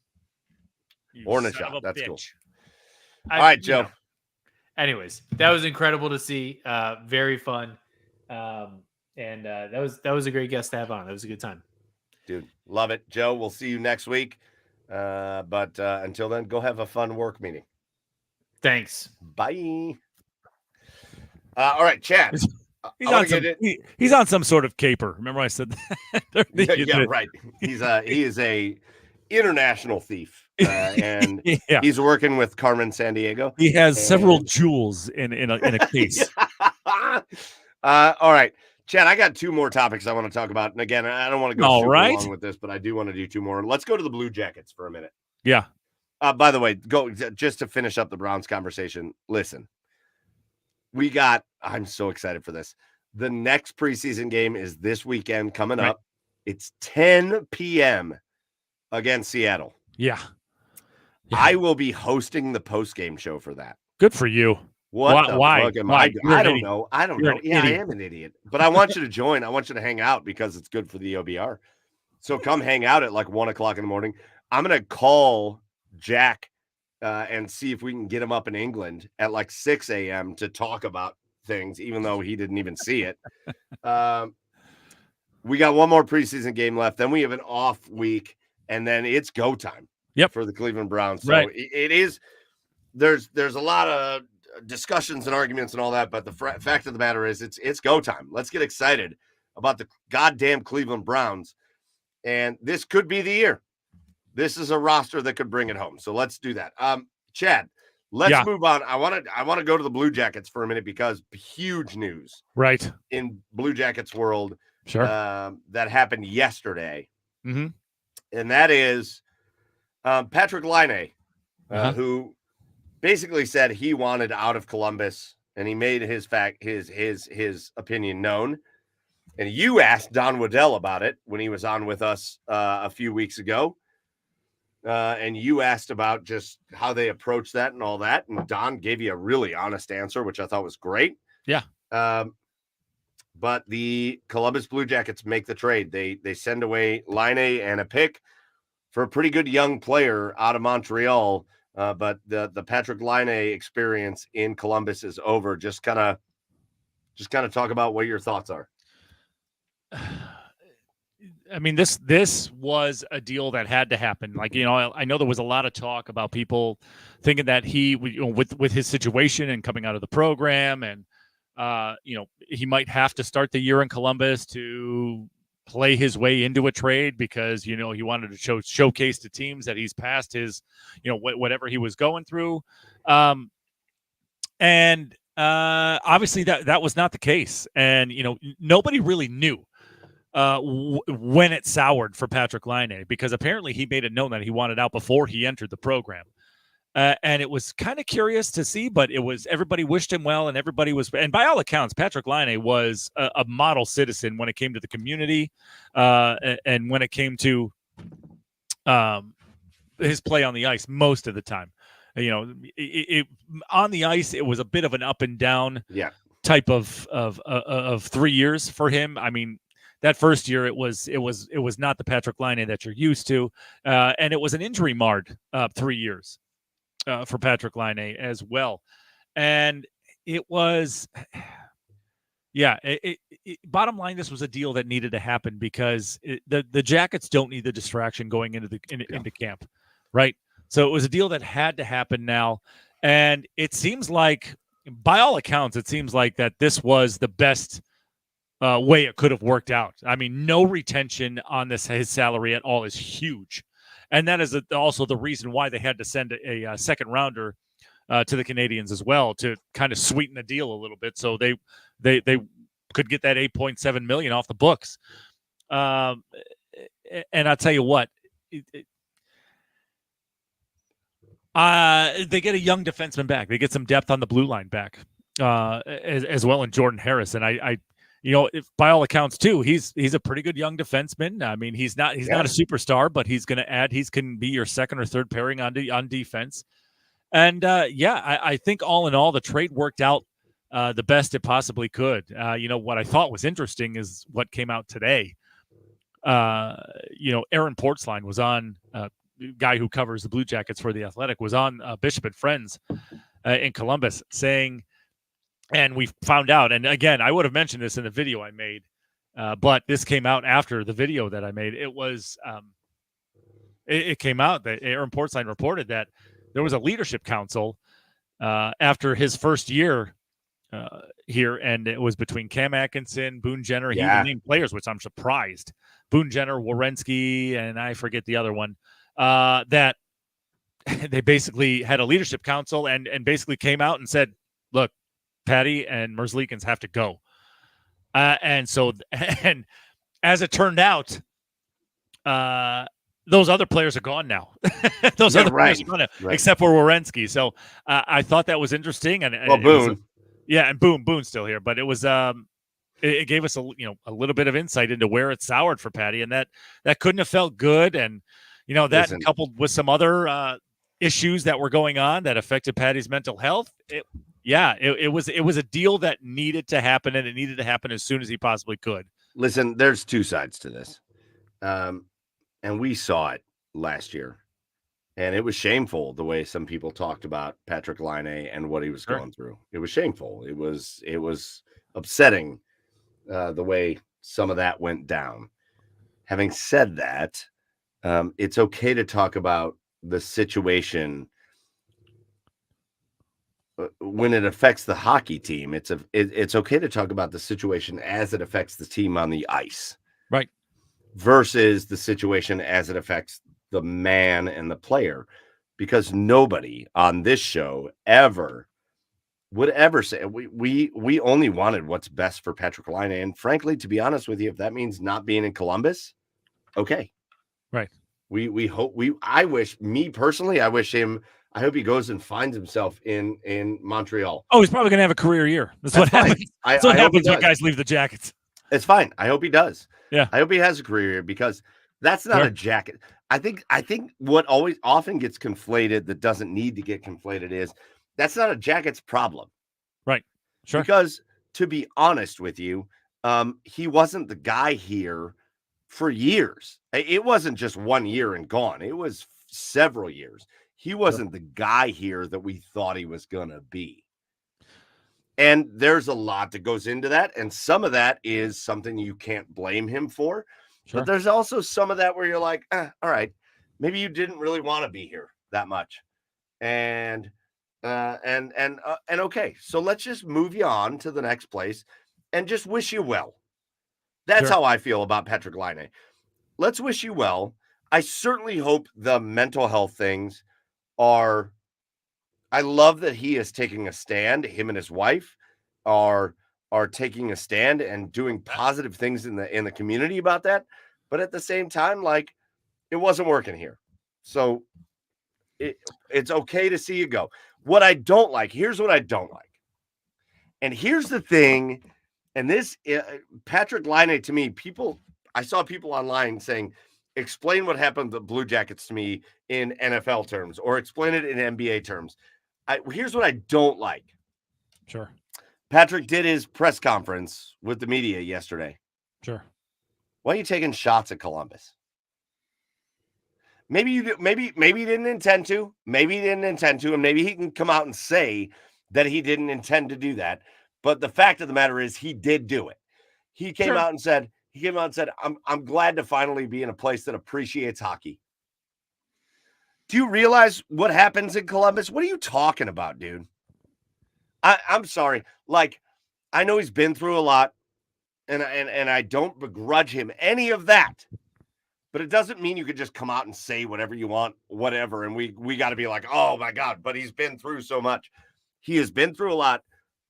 Or Nichelle. That's bitch. cool. All right, Joe. anyways, that was incredible to see. Very fun. And that was a great guest to have on. That was a good time. Dude, love it. Joe, we'll see you next week. But until then, go have a fun work meeting. Thanks. Bye. All right, Chad. He's on some sort of caper. Remember I said that? Yeah, right. He is a international thief, and yeah. he's working with Carmen Sandiego. He has several jewels in a case. All right, Chad. I got two more topics I want to talk about, and again, I don't want to go super long with this, but I do want to do two more. Let's go to the Blue Jackets for a minute. Yeah. By the way, just to finish up the Browns conversation. Listen, I'm so excited for this. The next preseason game is this weekend coming up. It's 10 p.m. against Seattle. Yeah. I will be hosting the post-game show for that. Good for you. Why? I don't know. Yeah, idiot. I am an idiot. But I want you to join. I want you to hang out because it's good for the OBR. So come hang out at like 1 o'clock in the morning. I'm going to call Jack and see if we can get him up in England at like 6 a.m. to talk about things, even though he didn't even see it. We got one more preseason game left. Then we have an off week, and then it's go time. For the Cleveland Browns. So it is. There's a lot of discussions and arguments and all that, but the fact of the matter is it's go time. Let's get excited about the goddamn Cleveland Browns, and this could be the year. This is a roster that could bring it home. So let's do that. Chad, let's move on. I want to go to the Blue Jackets for a minute because huge news in Blue Jackets world that happened yesterday. Mm-hmm. And that is Patrick Laine, who basically said he wanted out of Columbus, and he made his opinion known. And you asked Don Waddell about it when he was on with us a few weeks ago. And you asked about just how they approach that and all that. And Don gave you a really honest answer, which I thought was great. Yeah. But the Columbus Blue Jackets make the trade. They send away Laine and a pick for a pretty good young player out of Montreal. But the Patrick Laine experience in Columbus is over. Just kind of talk about what your thoughts are. I mean, this was a deal that had to happen. Like, I know there was a lot of talk about people thinking that he, with his situation and coming out of the program, and he might have to start the year in Columbus to play his way into a trade because he wanted to showcase to teams that he's past his, whatever he was going through, and obviously that was not the case, and nobody really knew when it soured for Patrick Laine, because apparently he made it known that he wanted out before he entered the program. And it was kind of curious to see, but everybody wished him well, and and by all accounts, Patrick Laine was a model citizen when it came to the community, and when it came to his play on the ice most of the time. On the ice, it was a bit of an up and down type of 3 years for him. I mean, that first year, it was not the Patrick Laine that you're used to, and it was an injury marred 3 years for Patrick Laine as well. And it was, bottom line, this was a deal that needed to happen because the Jackets don't need the distraction going into into camp, right? So it was a deal that had to happen now, and it seems like, by all accounts, that this was the best way it could have worked out. I mean, no retention on his salary at all is huge. And that is also the reason why they had to send a second rounder to the Canadians as well, to kind of sweeten the deal a little bit. So they could get that $8.7 million off the books. And I'll tell you what, they get a young defenseman back. They get some depth on the blue line back as well in Jordan Harris. And I if, by all accounts too, he's a pretty good young defenseman. I mean, he's not a superstar, but he's going to add. He can be your second or third pairing on defense. And I think all in all, the trade worked out the best it possibly could. What I thought was interesting is what came out today. Aaron Portzline was on, guy who covers the Blue Jackets for The Athletic, was on Bishop and Friends. in Columbus saying, and we found out, and again, I would have mentioned this in the video I made, but this came out after the video that I made. It was, it came out that Aaron Portzline reported that there was a leadership council after his first year here, and it was between Cam Atkinson, Boone Jenner. He even named players, which I'm surprised. Boone Jenner, Werenski, and I forget the other one. That they basically had a leadership council and basically came out and said, look, Patty and Merzlikins have to go. And as it turned out, those other players are gone now. Players are gone now, except for Werenski. So I thought that was interesting. And Boone. And Boone's still here, but it was it gave us a little bit of insight into where it soured for Patty, and that couldn't have felt good. And that coupled with some other issues that were going on that affected Patty's mental health. It was a deal that needed to happen, and it needed to happen as soon as he possibly could. Listen, there's two sides to this, and we saw it last year. And it was shameful the way some people talked about Patrik Laine and what he was going through. It was shameful. It was upsetting the way some of that went down. Having said that, it's okay to talk about the situation when it affects the hockey team. It's okay to talk about the situation as it affects the team on the ice, right? Versus the situation as it affects the man and the player, because nobody on this show would ever say we only wanted what's best for Patrik Laine. And frankly, to be honest with you, if that means not being in Columbus, okay. Right. I hope he goes and finds himself in Montreal. Oh, he's probably going to have a career year. That's what happens. That's what happens when guys leave the Jackets. It's fine. I hope he does. Yeah. I hope he has a career year, because that's not a Jacket. I think what always often gets conflated that doesn't need to get conflated is that's not a Jackets problem. Right. Sure. Because to be honest with you, he wasn't the guy here for years. It wasn't just 1 year and gone. It was several years. He wasn't the guy here that we thought he was going to be. And there's a lot that goes into that. And some of that is something you can't blame him for. Sure. But there's also some of that where you're like, all right, maybe you didn't really want to be here that much. And okay, so let's just move you on to the next place and just wish you well. That's how I feel about Patrik Laine. Let's wish you well. I certainly hope the mental health things I love that he is taking a stand. Him and his wife are taking a stand and doing positive things in the community about that. But at the same time, like, it wasn't working here. So it's okay to see you go. What I don't like, here's what I don't like. And here's the thing. And this Patrik Laine, to me, I saw people online saying, explain what happened to the Blue Jackets to me in NFL terms, or explain it in NBA terms. Here's what I don't like. Sure. Patrik did his press conference with the media yesterday. Sure. Why are you taking shots at Columbus? Maybe he didn't intend to. Maybe he didn't intend to, and maybe he can come out and say that he didn't intend to do that. But the fact of the matter is, he did do it. He came out and said, I'm glad to finally be in a place that appreciates hockey. Do you realize what happens in Columbus? What are you talking about, dude? I'm sorry. Like, I know he's been through a lot, and I don't begrudge him any of that. But it doesn't mean you could just come out and say whatever you want, whatever. And we got to be like, oh my God, but he's been through so much. He has been through a lot.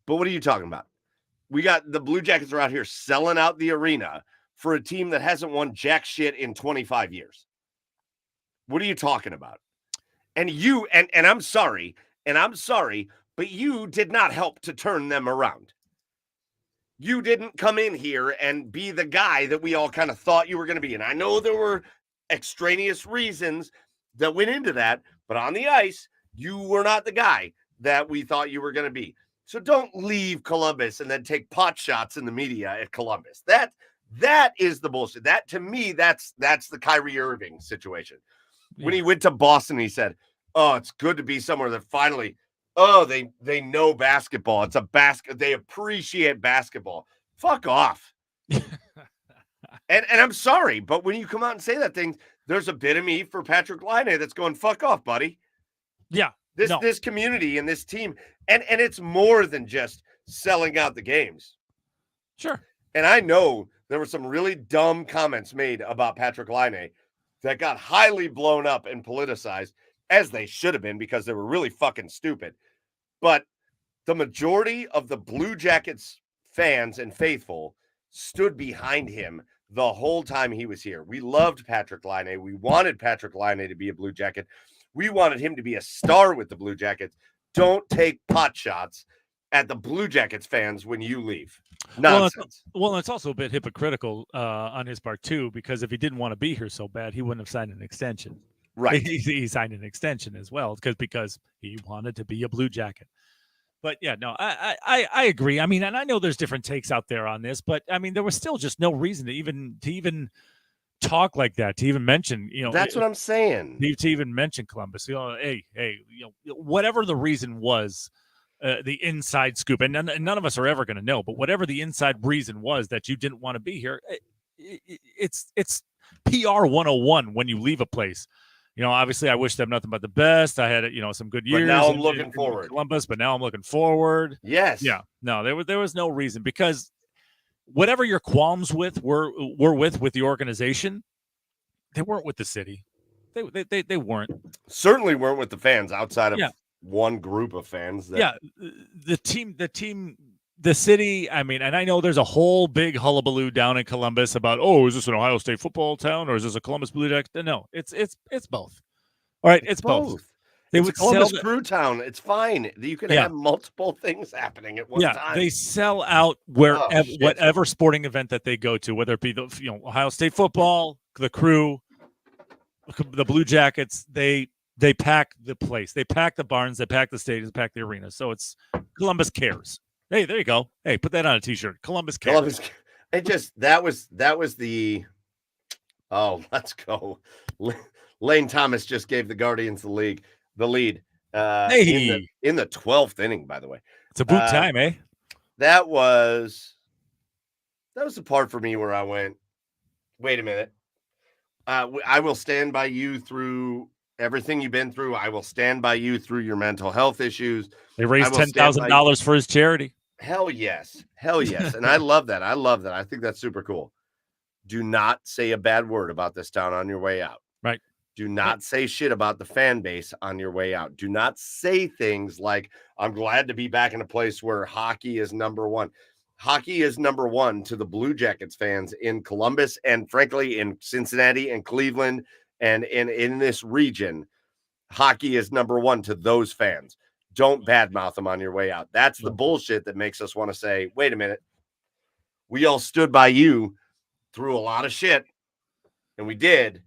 But what are you talking about? We got the Blue Jackets are out here selling out the arena for a team that hasn't won jack shit in 25 years. What are you talking about? And you, and I'm sorry, but you did not help to turn them around. You didn't come in here and be the guy that we all kind of thought you were going to be. And I know there were extraneous reasons that went into that, but on the ice, you were not the guy that we thought you were going to be. So don't leave Columbus and then take pot shots in the media at Columbus. That is the bullshit. That, to me, that's the Kyrie Irving situation. Yeah. When he went to Boston, he said, oh, it's good to be somewhere that finally Oh, they know basketball. It's a basket. They appreciate basketball. Fuck off. And I'm sorry, but when you come out and say that thing, there's a bit of me for Patrick Laine that's going, fuck off, buddy. Yeah. This community and this team, and it's more than just selling out the games. Sure. And I know there were some really dumb comments made about Patrick Laine that got highly blown up and politicized, as they should have been, because they were really fucking stupid. But the majority of the Blue Jackets fans and faithful stood behind him the whole time he was here. We loved Patrick Laine. We wanted Patrick Laine to be a Blue Jacket. We wanted him to be a star with the Blue Jackets. Don't take pot shots at the Blue Jackets fans when you leave. Nonsense. Well, it's also a bit hypocritical on his part too, because if he didn't want to be here so bad, he wouldn't have signed an extension. Right. He signed an extension as well because he wanted to be a Blue Jacket. But yeah, no, I agree. I mean, and I know there's different takes out there on this, but I mean, there was still just no reason to even talk like that, to even mention, that's what I'm saying. To even mention Columbus. Hey, whatever the reason was, the inside scoop, and none of us are ever going to know, but whatever the inside reason was that you didn't want to be here, it's PR 101 when you leave a place. Obviously, I wish them nothing but the best. I had, some good years. But now I'm looking forward. Columbus, but now I'm looking forward. Yes. Yeah. No, there was no reason, because whatever your qualms were with the organization, they weren't with the city. They weren't. Certainly weren't with the fans outside of one group of fans. The team, the city. I mean, and I know there's a whole big hullabaloo down in Columbus about, is this an Ohio State football town or is this a Columbus Blue Jackets? No, it's both. All right, it's both. They it's would a Columbus Crew town. It's fine. You can have multiple things happening at one time. They sell out whatever sporting event that they go to, whether it be the Ohio State football, the Crew, the Blue Jackets. They pack the place. They pack the barns. They pack the stadiums. Pack the arena. So it's Columbus cares. Hey, there you go. Hey, put that on a t-shirt. Columbus cares. That was the. Oh, let's go. Lane Thomas just gave the Guardians the lead. In the 12th inning, by the way. It's a boot time, eh? That was the part for me where I went, wait a minute. I will stand by you through everything you've been through. I will stand by you through your mental health issues. They raised $10,000 for his charity. Hell yes. And I love that. I think that's super cool. Do not say a bad word about this town on your way out. Right. Do not say shit about the fan base on your way out. Do not say things like, I'm glad to be back in a place where hockey is number one. Hockey is number one to the Blue Jackets fans in Columbus and frankly in Cincinnati and Cleveland and in this region. Hockey is number one to those fans. Don't badmouth them on your way out. That's the bullshit that makes us want to say, wait a minute. We all stood by you through a lot of shit, and we did.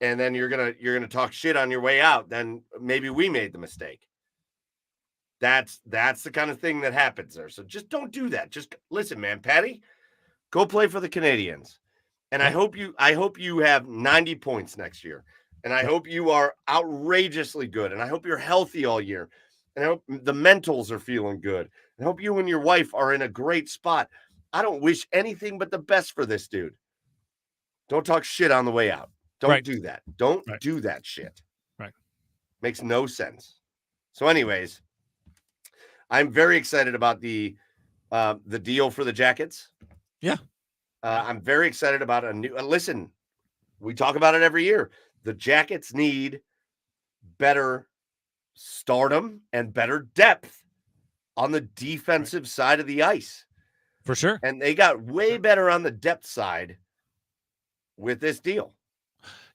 And then you're gonna talk shit on your way out. Then maybe we made the mistake. That's the kind of thing that happens there. So just don't do that. Just listen, man. Patty, go play for the Canadians. And I hope you have 90 points next year. And I hope you are outrageously good. And I hope you're healthy all year. And I hope the mentals are feeling good. I hope you and your wife are in a great spot. I don't wish anything but the best for this dude. Don't talk shit on the way out. Don't do that. Don't do that shit. Right. Makes no sense. So anyways, I'm very excited about the deal for the Jackets. Yeah. I'm very excited about a new listen, we talk about it every year. The Jackets need better stardom and better depth on the defensive side of the ice. For sure. And they got way better on the depth side with this deal.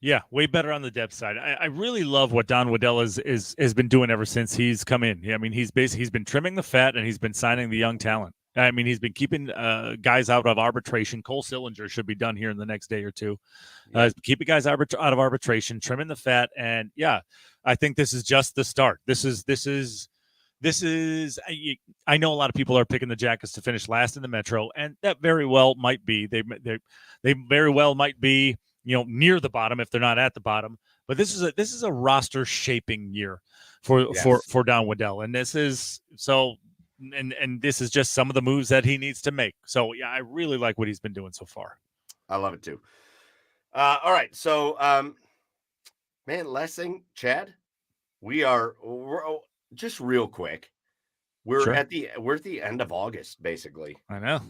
Yeah, way better on the depth side. I really love what Don Waddell has been doing ever since he's come in. I mean, he's been trimming the fat and he's been signing the young talent. I mean, he's been keeping guys out of arbitration. Cole Sillinger should be done here in the next day or two. Keeping guys out of arbitration, trimming the fat, and yeah, I think this is just the start. This is. I know a lot of people are picking the Jackets to finish last in the Metro, and that very well might be. They very well might be, near the bottom if they're not at the bottom. But this is a roster shaping year for Don Waddell, and this is so. And this is just some of the moves that he needs to make. So yeah, I really like what he's been doing so far. I love it too. All right, so man, last thing, Chad, we're just real quick. We're Sure. at the end of August, basically. I know.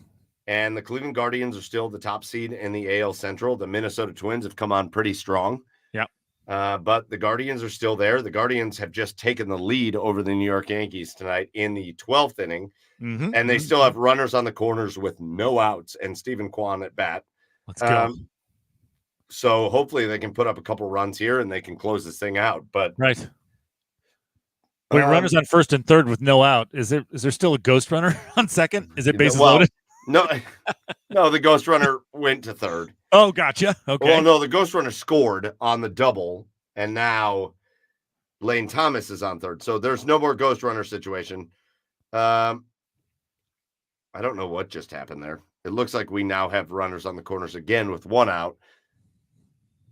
And the Cleveland Guardians are still the top seed in the AL Central. The Minnesota Twins have come on pretty strong. Yeah. But the Guardians are still there. The Guardians have just taken the lead over the New York Yankees tonight in the 12th inning. And they still have runners on the corners with no outs and Stephen Kwan at bat. Let's go. So hopefully they can put up a couple runs here and they can close this thing out. But right. Wait, runners on first and third with no out. Is there still a ghost runner on second? Is it bases loaded? No, the ghost runner went to third. Oh, gotcha. Okay. Well, no, the ghost runner scored on the double, and now Lane Thomas is on third. So there's no more ghost runner situation. I don't know what just happened there. It looks like we now have runners on the corners again with one out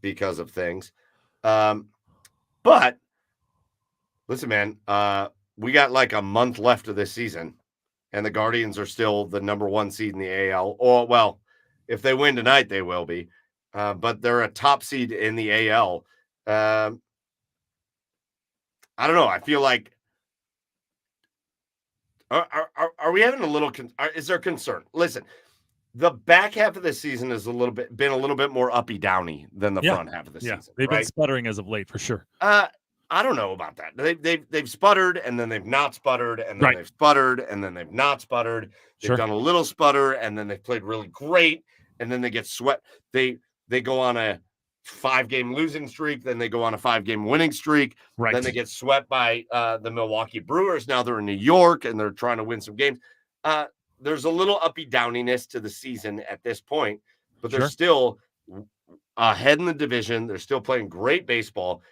because of things. But listen, man, we got like a month left of this season. And the Guardians are still the number one seed in the AL. Or, well, if they win tonight, they will be. But they're a top seed in the AL. I don't know. I feel like are we having a little? Is there concern? Listen, the back half of the season has been a little bit more uppy downy than the front half of the season. They've been sputtering as of late for sure. I don't know about that. They've sputtered and then they've not sputtered and then they've sputtered and then they've not sputtered. They've done a little sputter and then they've played really great and then they get swept. They go on a 5-game losing streak, then they go on a 5-game winning streak. Right. Then they get swept by the Milwaukee Brewers. Now they're in New York and they're trying to win some games. There's a little uppy downiness to the season at this point, but they're still ahead in the division. They're still playing great baseball.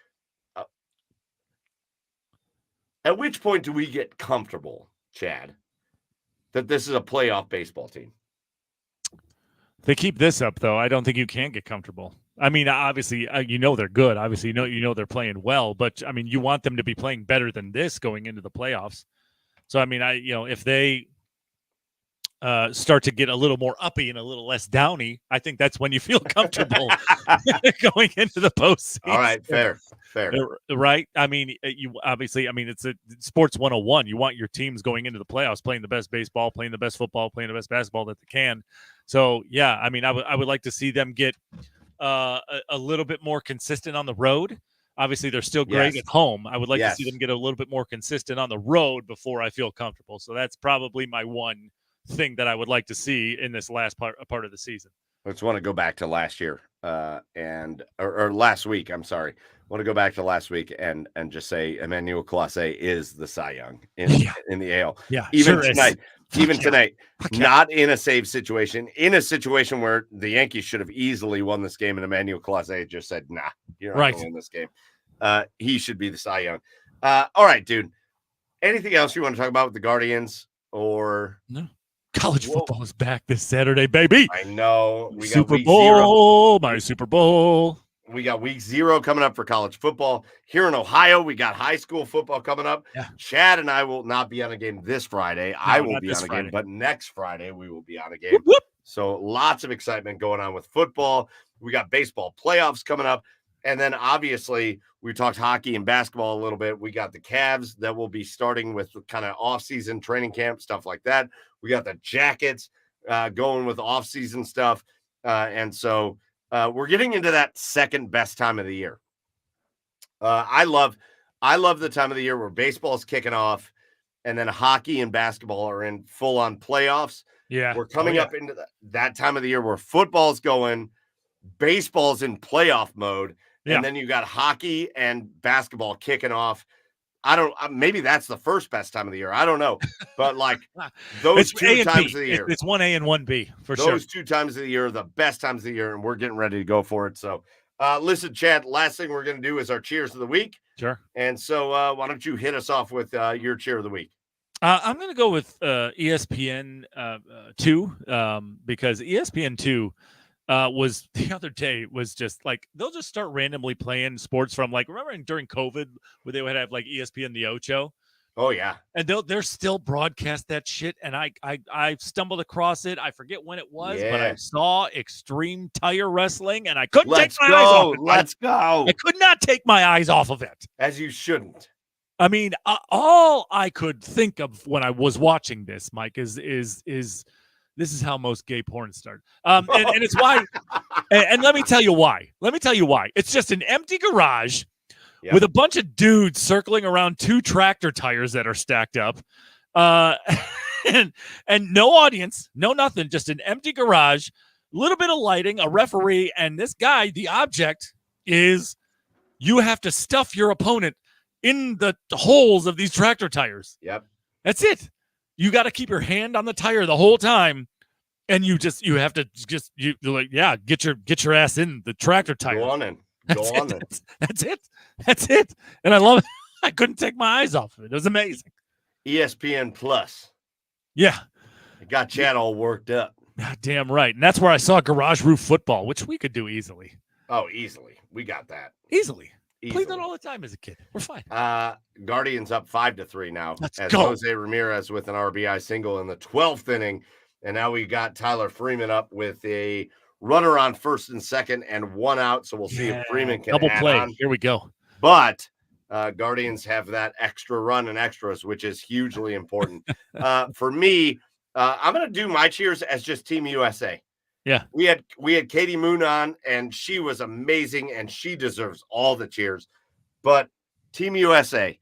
At which point do we get comfortable, Chad, that this is a playoff baseball team? If they keep this up, though, I don't think you can get comfortable. I mean, obviously, they're good. Obviously, you know they're playing well. But, I mean, you want them to be playing better than this going into the playoffs. So, I mean, if they start to get a little more uppy and a little less downy, I think that's when you feel comfortable going into the postseason. All right, fair. Right? I mean, it's a sports 101. You want your teams going into the playoffs playing the best baseball, playing the best football, playing the best basketball that they can. So, yeah, I mean, I would like to see them get a little bit more consistent on the road. Obviously, they're still great at home. I would like to see them get a little bit more consistent on the road before I feel comfortable. So that's probably my one thing that I would like to see in this last part of the season. I just want to go back to last year or last week. I'm sorry. I want to go back to last week and just say Emmanuel Clase is the Cy Young in the AL. Yeah, even tonight, not in a save situation, in a situation where the Yankees should have easily won this game, and Emmanuel Clase just said, "Nah, you're not going to win this game." He should be the Cy Young. All right, dude. Anything else you want to talk about with the Guardians or no? College football is back this Saturday, baby. I know. We got Super Bowl, my Super Bowl. We got week 0 coming up for college football. Here in Ohio, we got high school football coming up. Yeah. Chad and I will not be on a game this Friday. I will be on a game, but next Friday we will be on a game. Whoop, whoop. So lots of excitement going on with football. We got baseball playoffs coming up. And then obviously we talked hockey and basketball a little bit. We got the Cavs that will be starting with kind of off-season training camp, stuff like that. We got the Jackets going with off-season stuff. And so we're getting into that second best time of the year. I love the time of the year where baseball is kicking off and then hockey and basketball are in full-on playoffs. Yeah. We're coming up into that time of the year where football's going, baseball's in playoff mode. Yeah. And then you got hockey and basketball kicking off. Maybe that's the first best time of the year. I don't know. But like those two times of the year. It's 1A and 1B for sure. Those 2 times of the year are the best times of the year, and we're getting ready to go for it. So listen, Chad, last thing we're going to do is our cheers of the week. Sure. And so why don't you hit us off with your cheer of the week? I'm going to go with ESPN 2 because ESPN 2 was the other day was just like they'll just start randomly playing sports from like remember during COVID where they would have like ESPN the Ocho. Oh yeah, and they're still broadcast that shit. And I stumbled across it. I forget when it was, but I saw Extreme Tire Wrestling, and I couldn't take my eyes off it. Let's go. I could not take my eyes off of it. As you shouldn't. I mean, all I could think of when I was watching this, Mike, is this is how most gay porn start. And it's why. And let me tell you why. It's just an empty garage. Yep. With a bunch of dudes circling around 2 tractor tires that are stacked up, and no audience, no nothing, just an empty garage, a little bit of lighting, a referee, and this guy, the object is you have to stuff your opponent in the holes of these tractor tires. Yep. That's it. You got to keep your hand on the tire the whole time, and you have to get your ass in the tractor tire. Go on in. That's it. And I love it. I couldn't take my eyes off of it. It was amazing. ESPN Plus. Yeah. It got Chad all worked up. Damn right. And that's where I saw Garage Roof Football, which we could do easily. Oh, easily. We got that. Easily. Played that all the time as a kid. We're fine. Guardians up 5-3 now. Let's as go. Jose Ramirez with an RBI single in the 12th inning. And now we got Tyler Freeman up with a runner on first and second and 1 out. So we'll see if Freeman can double add play. on. Here we go. But Guardians have that extra run and extras, which is hugely important. For me, I'm going to do my cheers as just Team USA. Yeah. We had Katie Moon on, and she was amazing, and she deserves all the cheers. But Team USA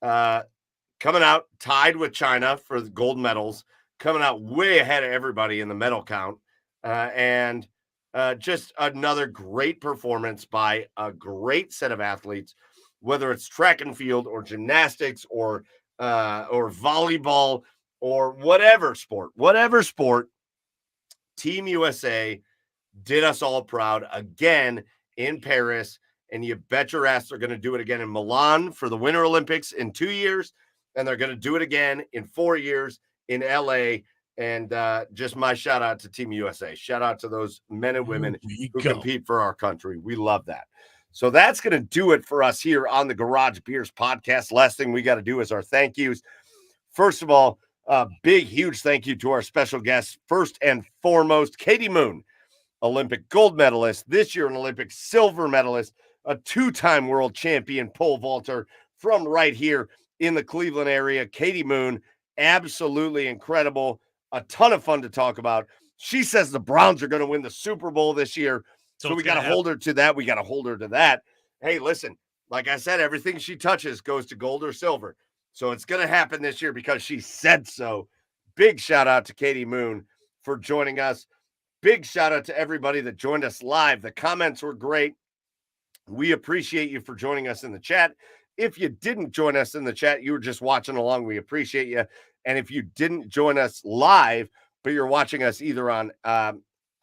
coming out tied with China for the gold medals, coming out way ahead of everybody in the medal count. And just another great performance by a great set of athletes, whether it's track and field or gymnastics or volleyball or whatever sport. Team USA did us all proud again in Paris, and you bet your ass they're going to do it again in Milan for the Winter Olympics in 2 years, and they're going to do it again in 4 years in LA. And just my shout out to Team USA. Shout out to those men and women who compete for our country. We love that. So that's going to do it for us here on the Garage Beers podcast. Last thing we got to do is our thank yous. First of all, a big, huge thank you to our special guests. First and foremost, Katie Moon, Olympic gold medalist, this year an Olympic silver medalist, a 2-time world champion pole vaulter from right here in the Cleveland area. Katie Moon, absolutely incredible. A ton of fun to talk about. She says the Browns are going to win the Super Bowl this year. So we got to hold her to that. We got to hold her to that. Hey, listen, like I said, everything she touches goes to gold or silver. So it's going to happen this year because she said so. Big shout out to Katie Moon for joining us. Big shout out to everybody that joined us live. The comments were great. We appreciate you for joining us in the chat. If you didn't join us in the chat, you were just watching along. We appreciate you. And if you didn't join us live, but you're watching us either on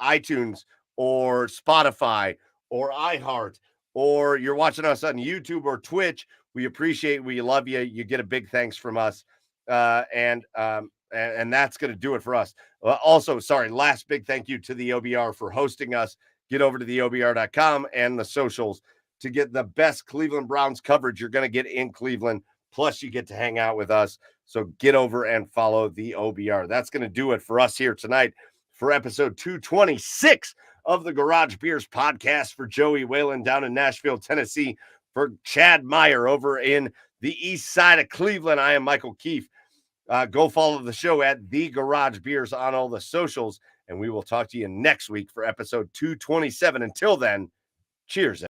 iTunes or Spotify or iHeart, or you're watching us on YouTube or Twitch, we appreciate, we love you. You get a big thanks from us. And that's going to do it for us. Also, last big thank you to the OBR for hosting us. Get over to the OBR.com and the socials to get the best Cleveland Browns coverage you're going to get in Cleveland. Plus, you get to hang out with us. So get over and follow the OBR. That's going to do it for us here tonight for episode 226 of the Garage Beers podcast. For Joey Whalen down in Nashville, Tennessee, for Chad Meyer over in the east side of Cleveland, I am Michael Keefe. Go follow the show at The Garage Beers on all the socials, and we will talk to you next week for episode 227. Until then, cheers.